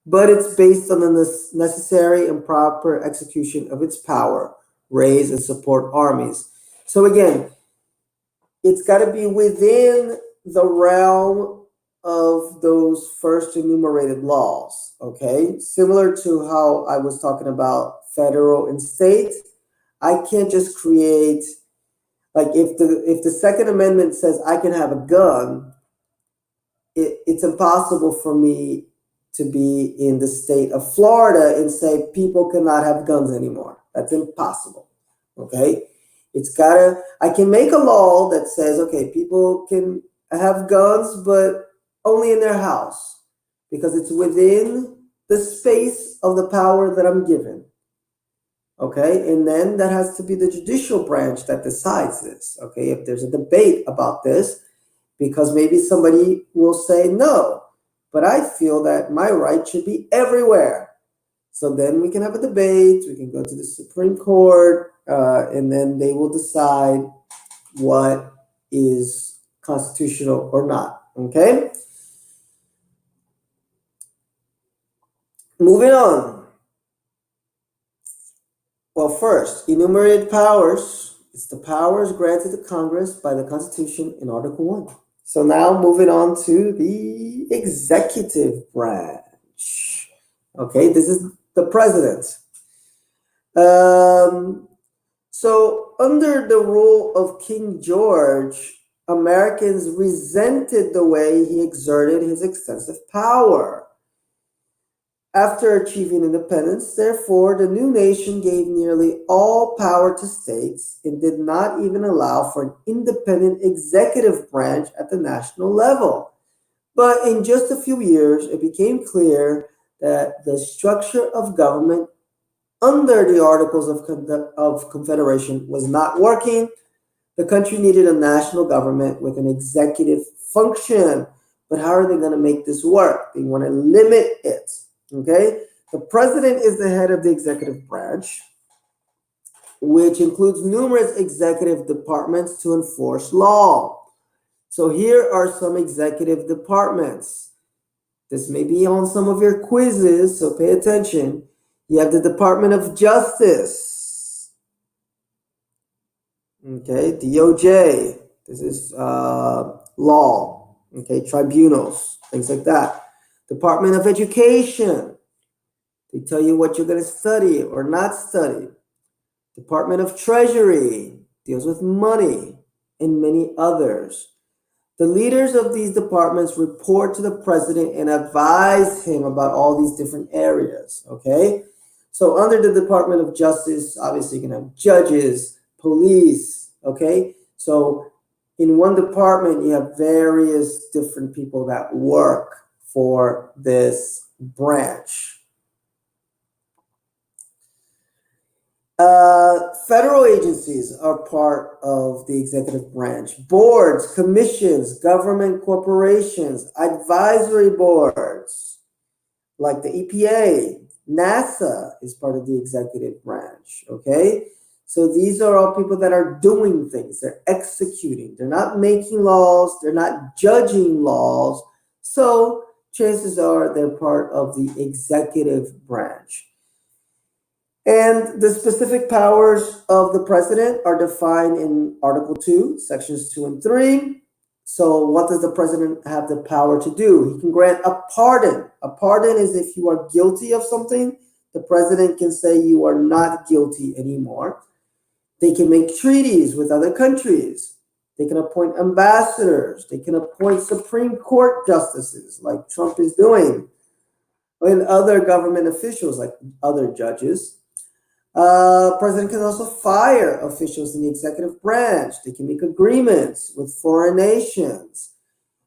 Speaker 1: but it's based on the necessary and proper execution of its power, raise and support armies. So again, it's got to be within the realm of those first enumerated laws, okay? Similar to how I was talking about federal and state, I can't just create, like if the Second Amendment says I can have a gun, it's impossible for me to be in the state of Florida and say people cannot have guns anymore. That's impossible, okay? I can make a law that says, okay, people can have guns, but only in their house, because it's within the space of the power that I'm given. Okay, and then that has to be the judicial branch that decides this. Okay, if there's a debate about this, because maybe somebody will say no, but I feel that my right should be everywhere. So then we can have a debate, we can go to the Supreme Court, and then they will decide what is constitutional or not. Okay? Moving on. Well, first, enumerated powers. It's the powers granted to Congress by the Constitution in Article 1. So now moving on to the executive branch. Okay, this is the president. So under the rule of King George, Americans resented the way he exerted his extensive power. After achieving independence, therefore, the new nation gave nearly all power to states and did not even allow for an independent executive branch at the national level. But in just a few years, it became clear that the structure of government under the Articles of Confederation was not working. The country needed a national government with an executive function. But how are they going to make this work? They want to limit it. Okay? The president is the head of the executive branch, which includes numerous executive departments to enforce law. So here are some executive departments. This may be on some of your quizzes, so pay attention. You have the Department of Justice. Okay, DOJ. This is law. Okay, tribunals, things like that. Department of Education. They tell you what you're going to study or not study. Department of Treasury deals with money, and many others. The leaders of these departments report to the president and advise him about all these different areas. Okay? So under the Department of Justice, obviously you can have judges, police. Okay? So in one department, you have various different people that work for this branch. Federal agencies are part of the executive branch. Boards, commissions, government corporations, advisory boards, like the EPA, NASA is part of the executive branch, okay? So these are all people that are doing things. They're executing. They're not making laws. They're not judging laws. So chances are they're part of the executive branch. And the specific powers of the president are defined in Article 2, Sections 2 and 3. So what does the president have the power to do? He can grant a pardon. A pardon is if you are guilty of something, the president can say you are not guilty anymore. They can make treaties with other countries. They can appoint ambassadors. They can appoint Supreme Court justices like Trump is doing, and other government officials like other judges. President can also fire officials in the executive branch. They can make agreements with foreign nations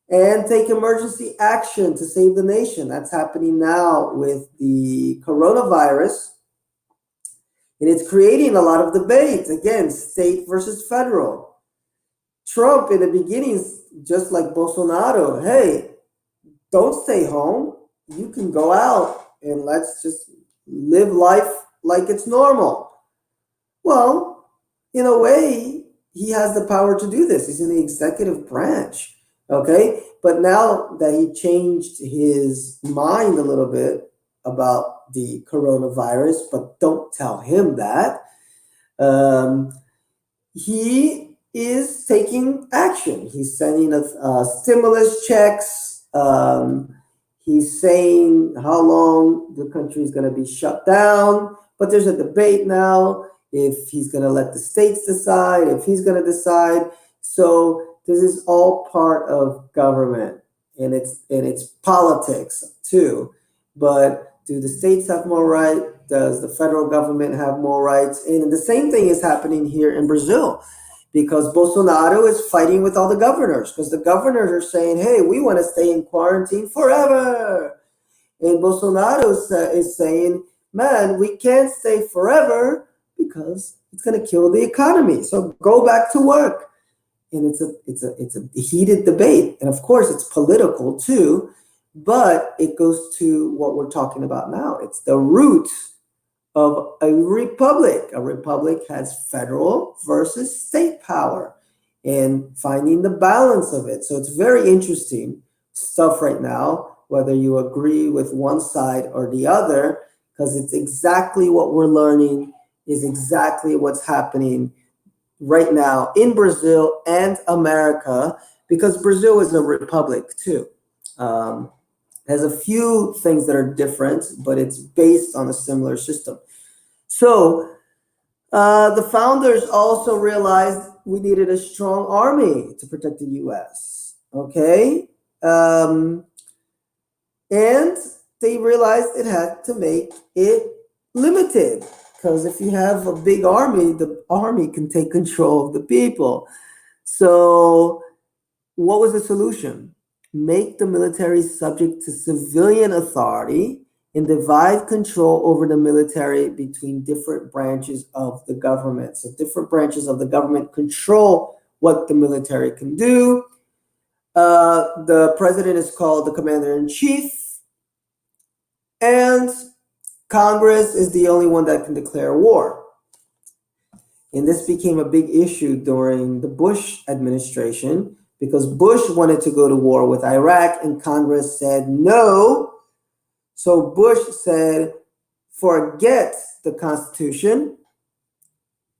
Speaker 1: and take emergency action to save the nation. That's happening now with the coronavirus. And it's creating a lot of debate. Again, state versus federal. Trump in the beginning, just like Bolsonaro, hey, don't stay home. You can go out and let's just live life like it's normal. Well, in a way, he has the power to do this. He's in the executive branch, okay? But now that he changed his mind a little bit about the coronavirus, but don't tell him that, he is taking action. He's sending stimulus checks. He's saying how long the country is going to be shut down. But there's a debate now if he's going to let the states decide, if he's going to decide. So this is all part of government, and it's politics too. But do the states have more rights? Does the federal government have more rights? And the same thing is happening here in Brazil, because Bolsonaro is fighting with all the governors, because the governors are saying, hey, we want to stay in quarantine forever. And Bolsonaro is saying, man, we can't stay forever because it's going to kill the economy. So go back to work. And it's a heated debate. And of course, it's political too. But it goes to what we're talking about now. It's the root of a republic. A republic has federal versus state power and finding the balance of it. So it's very interesting stuff right now, whether you agree with one side or the other, because it's exactly what we're learning, is exactly what's happening right now in Brazil and America, because Brazil is a republic too. Has a few things that are different, but it's based on a similar system. So the founders also realized we needed a strong army to protect the U.S. Okay, and they realized it had to make it limited, because if you have a big army, the army can take control of the people. So what was the solution? Make the military subject to civilian authority and divide control over the military between different branches of the government. So different branches of the government control what the military can do. The president is called the commander-in-chief, and Congress is the only one that can declare war. And this became a big issue during the Bush administration, because Bush wanted to go to war with Iraq and Congress said no. So Bush said, forget the Constitution.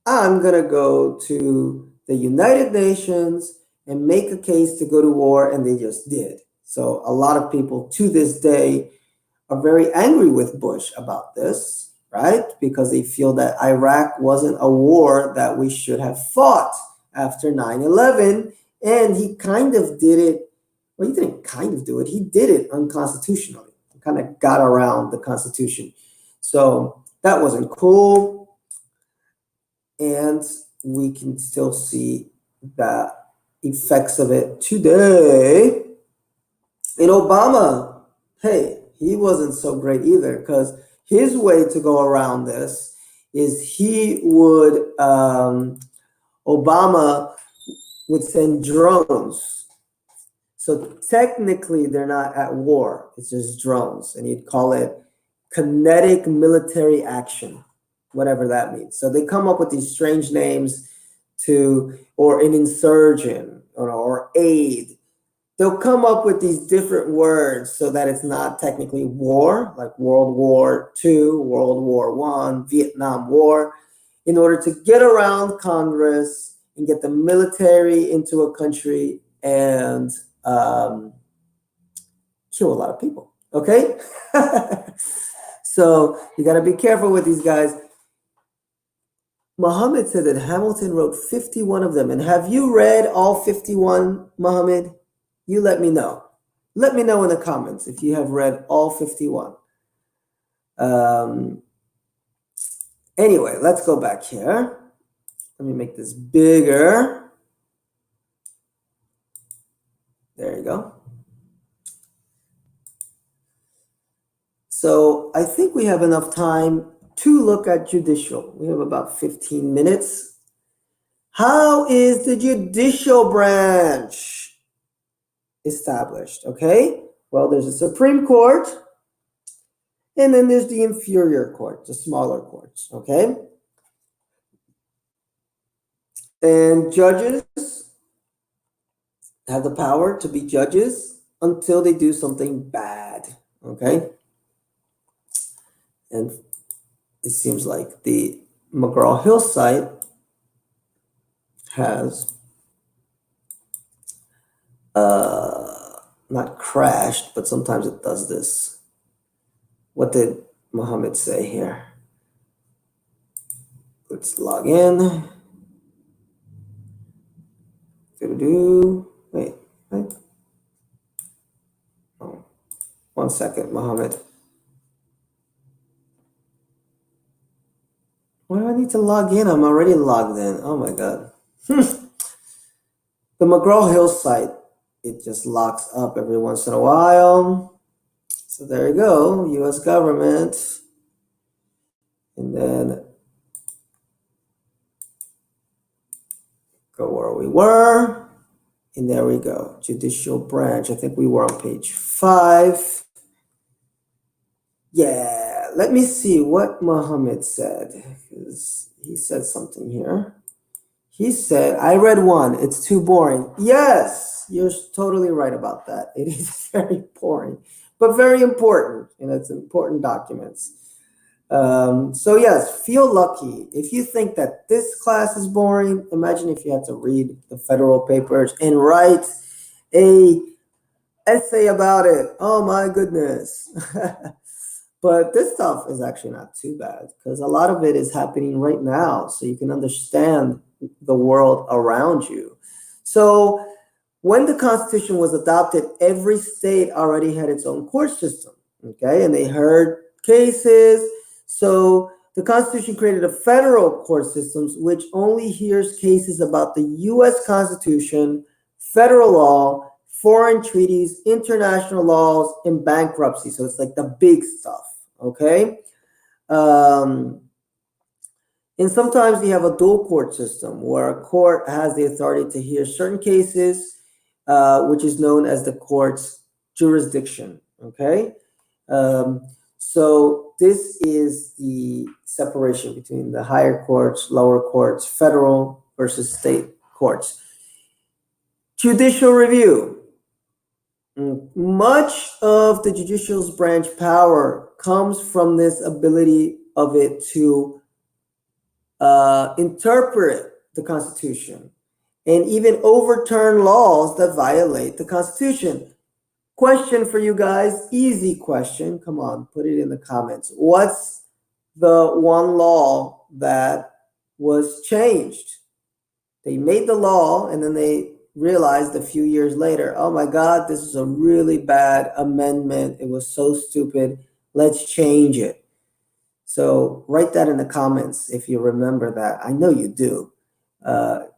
Speaker 1: I'm going to go to the United Nations and make a case to go to war. And they just did. So a lot of people to this day are very angry with Bush about this, right? Because they feel that Iraq wasn't a war that we should have fought after 9/11. And he kind of did it. Well, he didn't kind of do it. He did it unconstitutionally. He kind of got around the Constitution. So that wasn't cool. And we can still see the effects of it today. In Obama, hey, he wasn't so great either, because his way to go around this is he would, Obama would send drones. So technically they're not at war, it's just drones. And he'd call it kinetic military action, whatever that means. So they come up with these strange names or an insurgent or aid. They'll come up with these different words so that it's not technically war, like World War II, World War I, Vietnam War, in order to get around Congress and get the military into a country and kill a lot of people. Okay? So you got to be careful with these guys. Muhammad said that Hamilton wrote 51 of them. And have you read all 51, Muhammad? You let me know. Let me know in the comments if you have read all 51. Anyway, let's go back here. Let me make this bigger. There you go. So I think we have enough time to look at judicial. We have about 15 minutes. How is the judicial branch established? Okay, well, there's a Supreme Court, and then there's the inferior court, the smaller courts, okay? And judges have the power to be judges until they do something bad, okay? And it seems like the McGraw-Hill site has not crashed, but sometimes it does this. What did Muhammad say here? Let's log in. Wait. Oh, 1 second, Muhammad. Why do I need to log in? I'm already logged in. Oh my God. The McGraw-Hill site, it just locks up every once in a while. So there you go, US government. And then go where we were. And there we go, judicial branch. I think we were on page 5. Yeah, let me see what Muhammad said, because he said something here. He said, I read 1, it's too boring. Yes, you're totally right about that. It is very boring, but very important. It's important documents. So yes, feel lucky. If you think that this class is boring, imagine if you had to read the federal papers and write a essay about it. Oh my goodness. But this stuff is actually not too bad, because a lot of it is happening right now, so you can understand the world around you. So when the Constitution was adopted, every state already had its own court system, okay? And they heard cases. So the Constitution created a federal court system, which only hears cases about the U.S. Constitution, federal law, foreign treaties, international laws, and bankruptcy. So it's like the big stuff, okay? And sometimes you have a dual court system where a court has the authority to hear certain cases, which is known as the court's jurisdiction, okay? So this is the separation between the higher courts, lower courts, federal versus state courts. Judicial review. Much of the judicial branch power comes from this ability of it to interpret the Constitution and even overturn laws that violate the Constitution. Question for you guys, easy question. Come on, put it in the comments. What's the one law that was changed? They made the law and then they realized a few years later, oh my God, this is a really bad amendment. It was so stupid. Let's change it. So write that in the comments if you remember that. I know you do.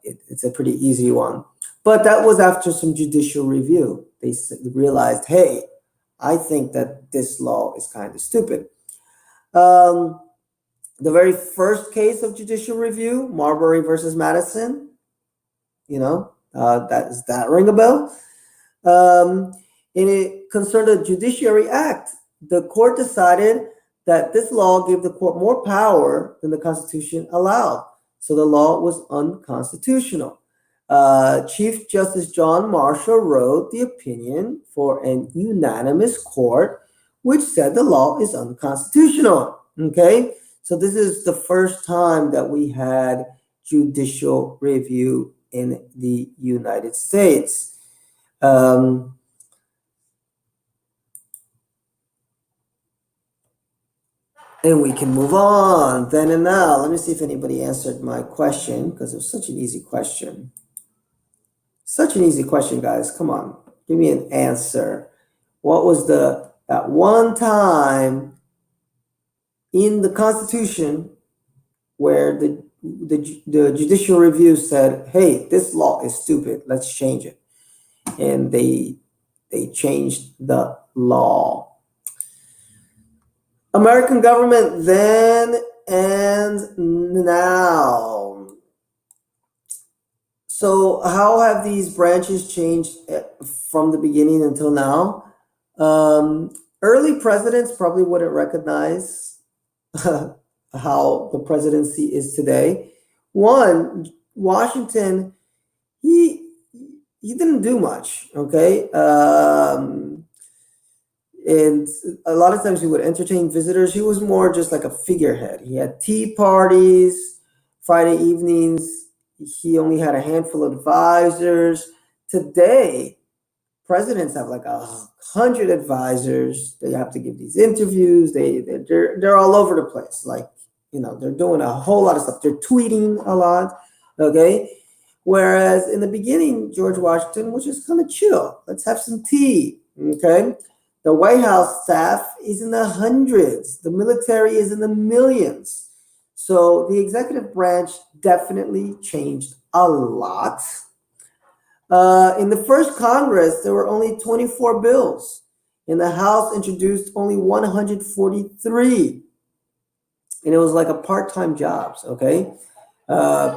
Speaker 1: It's a pretty easy one. But that was after some judicial review. They realized, hey, I think that this law is kind of stupid. The very first case of judicial review, Marbury versus Madison, does that ring a bell? And it concerned a Judiciary Act. The court decided that this law gave the court more power than the Constitution allowed. So the law was unconstitutional. Chief Justice John Marshall wrote the opinion for an unanimous court, which said the law is unconstitutional. Okay, so this is the first time that we had judicial review in the United States. And we can move on then and now. Let me see if anybody answered my question, because it was such an easy question. Such an easy question, guys. Come on, give me an answer. What was that one time in the Constitution where the judicial review said, hey, this law is stupid, let's change it? And they changed the law. American government then and now. So how have these branches changed from the beginning until now? Early presidents probably wouldn't recognize how the presidency is today. One, Washington, he didn't do much, okay? And a lot of times he would entertain visitors. He was more just like a figurehead. He had tea parties, Friday evenings. He only had a handful of advisors. Today, presidents have like 100 advisors. They have to give these interviews. They're all over the place. Like, they're doing a whole lot of stuff. They're tweeting a lot, okay? Whereas in the beginning, George Washington was just kind of chill. Let's have some tea, okay? The White House staff is in the hundreds. The military is in the millions. So the executive branch definitely changed a lot. In the first Congress, there were only 24 bills. In the House, introduced only 143. And it was like a part-time jobs, okay?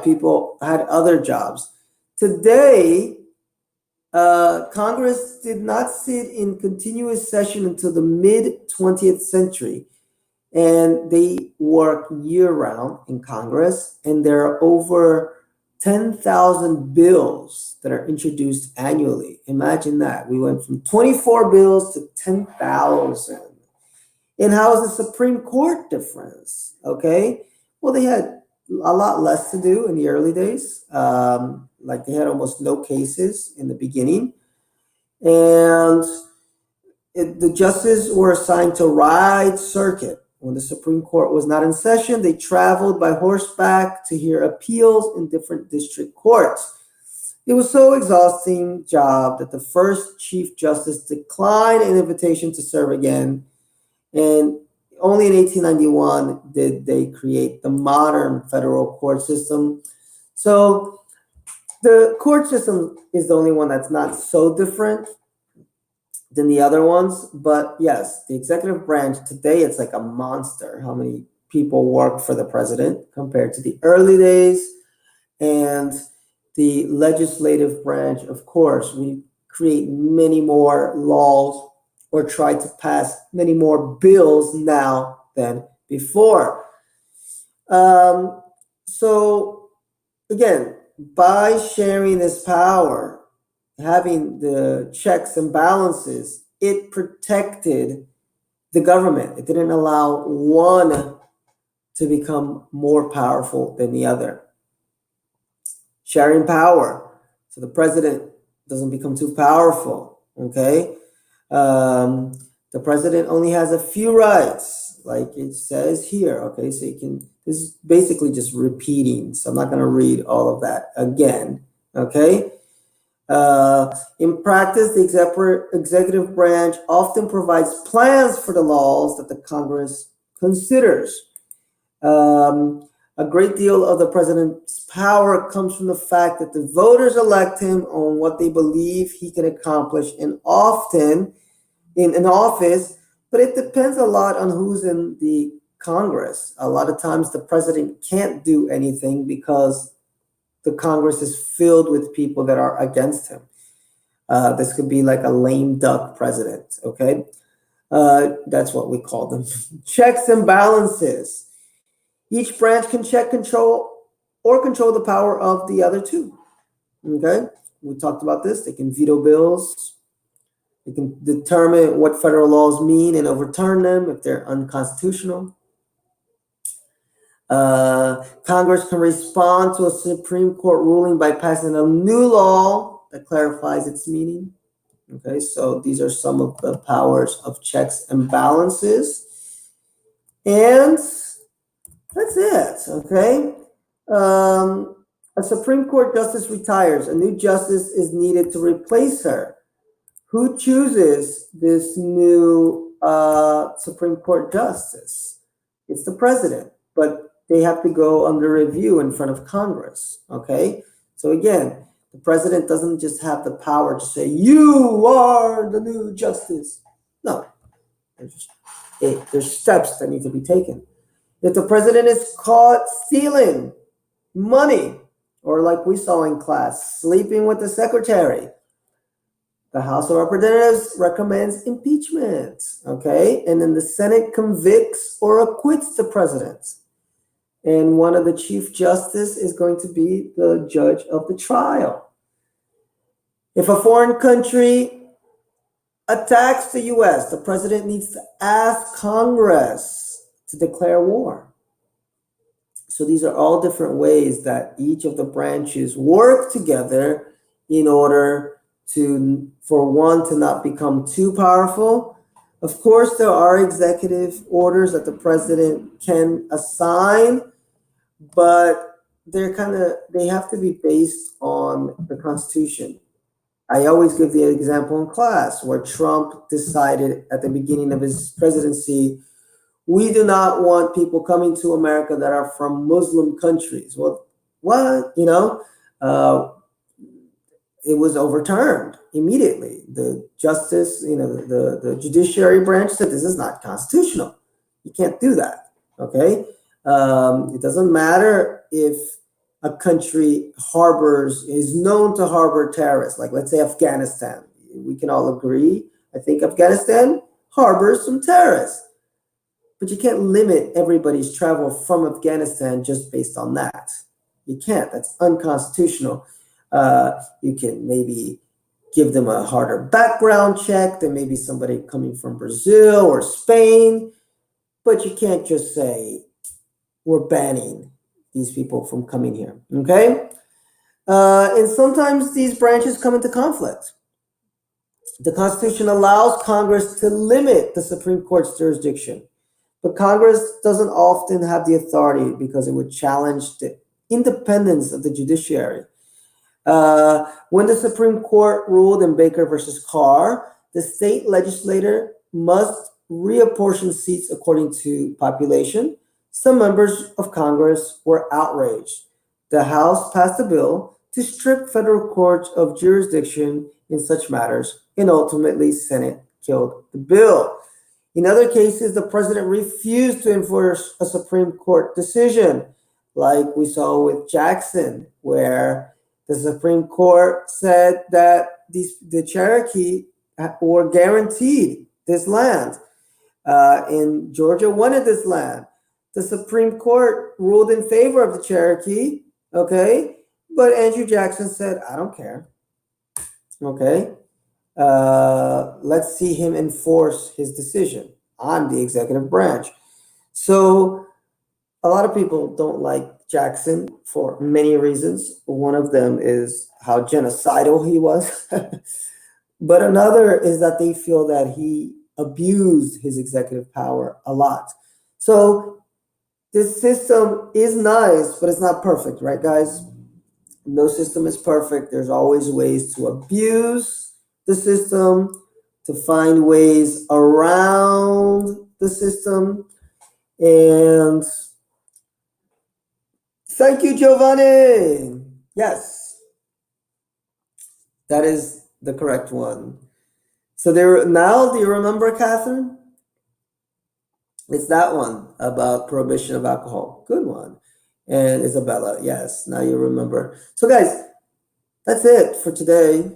Speaker 1: People had other jobs. Today, Congress did not sit in continuous session until the mid 20th century, and they work year round in Congress, and there are over 10,000 bills that are introduced annually. Imagine that. We went from 24 bills to 10,000. And how is the Supreme Court difference? Okay. Well, they had a lot less to do in the early days. Like they had almost no cases in the beginning. And the justices were assigned to ride circuit. When the Supreme Court was not in session, they traveled by horseback to hear appeals in different district courts. It was so exhausting job that the first Chief Justice declined an invitation to serve again, and only in 1891 did they create the modern federal court system. So the court system is the only one that's not so different than the other ones. But yes, the executive branch today, it's like a monster. How many people work for the president compared to the early days? And the legislative branch, of course, we create many more laws or try to pass many more bills now than before. So again, by sharing this power, having the checks and balances, it protected the government. It didn't allow one to become more powerful than the other. Sharing power, so the president doesn't become too powerful, okay? The president only has a few rights, like it says here, okay? So you can, this is basically just repeating, so I'm not gonna read all of that again, okay? In practice, the executive branch often provides plans for the laws that the Congress considers. A great deal of the president's power comes from the fact that the voters elect him on what they believe he can accomplish, and often in an office, but it depends a lot on who's in the Congress. A lot of times the president can't do anything because the Congress is filled with people that are against him. This could be like a lame duck president, okay? That's what we call them. Checks and balances. Each branch can control the power of the other two, okay? We talked about this. They can veto bills. They can determine what federal laws mean and overturn them if they're unconstitutional. Congress can respond to a Supreme Court ruling by passing a new law that clarifies its meaning. Okay, so these are some of the powers of checks and balances. And that's it, okay? A Supreme Court justice retires. A new justice is needed to replace her. Who chooses this new Supreme Court justice? It's the president, but they have to go under review in front of Congress, okay? So again, the president doesn't just have the power to say, you are the new justice. No, there's steps that need to be taken. If the president is caught stealing money, or like we saw in class, sleeping with the secretary, the House of Representatives recommends impeachment, okay? And then the Senate convicts or acquits the president. And one of the chief justice is going to be the judge of the trial. If a foreign country attacks the US, the president needs to ask Congress to declare war. So these are all different ways that each of the branches work together in order for one to not become too powerful. Of course, there are executive orders that the president can assign, but they have to be based on the Constitution. I always give the example in class where Trump decided at the beginning of his presidency, we do not want people coming to America that are from Muslim countries. Well, what? It was overturned immediately. The justice, the judiciary branch said this is not constitutional. You can't do that, okay? It doesn't matter if a country is known to harbor terrorists, like let's say Afghanistan. We can all agree, I think Afghanistan harbors some terrorists. But you can't limit everybody's travel from Afghanistan just based on that. You can't. That's unconstitutional. You can maybe give them a harder background check than maybe somebody coming from Brazil or Spain. But you can't just say, we're banning these people from coming here, okay? And sometimes these branches come into conflict. The Constitution allows Congress to limit the Supreme Court's jurisdiction, but Congress doesn't often have the authority because it would challenge the independence of the judiciary. When the Supreme Court ruled in Baker versus Carr, the state legislator must reapportion seats according to population. Some members of Congress were outraged. The House passed a bill to strip federal courts of jurisdiction in such matters, and ultimately Senate killed the bill. In other cases, the president refused to enforce a Supreme Court decision, like we saw with Jackson, where the Supreme Court said that the Cherokee were guaranteed this land. And Georgia wanted this land. The Supreme Court ruled in favor of the Cherokee, okay? But Andrew Jackson said, I don't care, okay? Let's see him enforce his decision. I'm the executive branch. So a lot of people don't like Jackson for many reasons. One of them is how genocidal he was. But another is that they feel that he abused his executive power a lot. So this system is nice, but it's not perfect, right, guys? No system is perfect. There's always ways to abuse the system, to find ways around the system. And thank you, Giovanni. Yes, that is the correct one. So now, do you remember, Catherine? It's that one about prohibition of alcohol. Good one. And Isabella, yes, now you remember. So guys, that's it for today.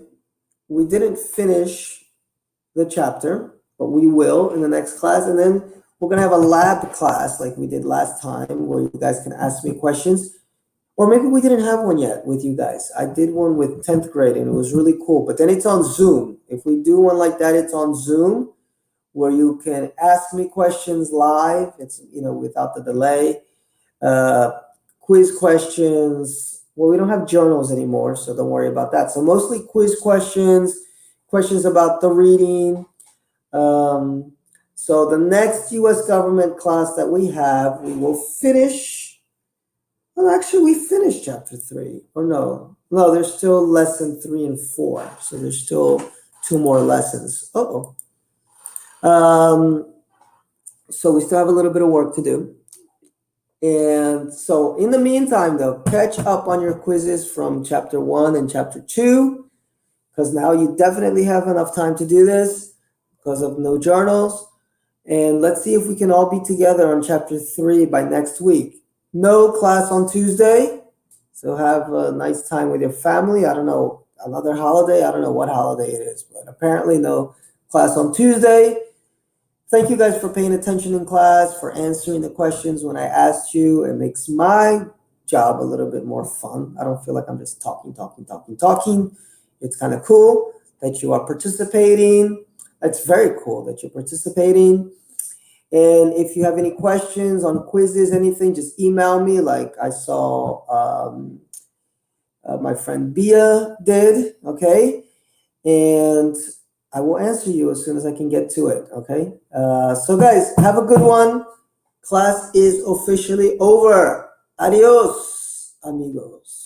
Speaker 1: We didn't finish the chapter, but we will in the next class. And then we're going to have a lab class like we did last time where you guys can ask me questions. Or maybe we didn't have one yet with you guys. I did one with 10th grade and it was really cool. But then it's on Zoom. If we do one like that, it's on Zoom, where you can ask me questions live. It's, without the delay. Quiz questions. Well, we don't have journals anymore, so don't worry about that. So mostly quiz questions about the reading. So the next U.S. government class that we have, we will finish. Well, actually, we finished chapter 3. Or no, there's still lesson 3 and 4. So there's still 2 more lessons. So we still have a little bit of work to do. And so in the meantime, though, catch up on your quizzes from chapter 1 and chapter 2, because now you definitely have enough time to do this because of no journals. And let's see if we can all be together on chapter 3 by next week. No class on Tuesday, so have a nice time with your family. I don't know, another holiday. I don't know what holiday it is, but apparently no class on Tuesday. Thank you guys for paying attention in class, for answering the questions when I asked you. It makes my job a little bit more fun. I don't feel like I'm just talking. It's kind of cool that you are participating. It's very cool that you're participating. And if you have any questions on quizzes, anything, just email me like I saw my friend Bia did, okay? And I will answer you as soon as I can get to it, okay? So guys, have a good one. Class is officially over. Adios, amigos.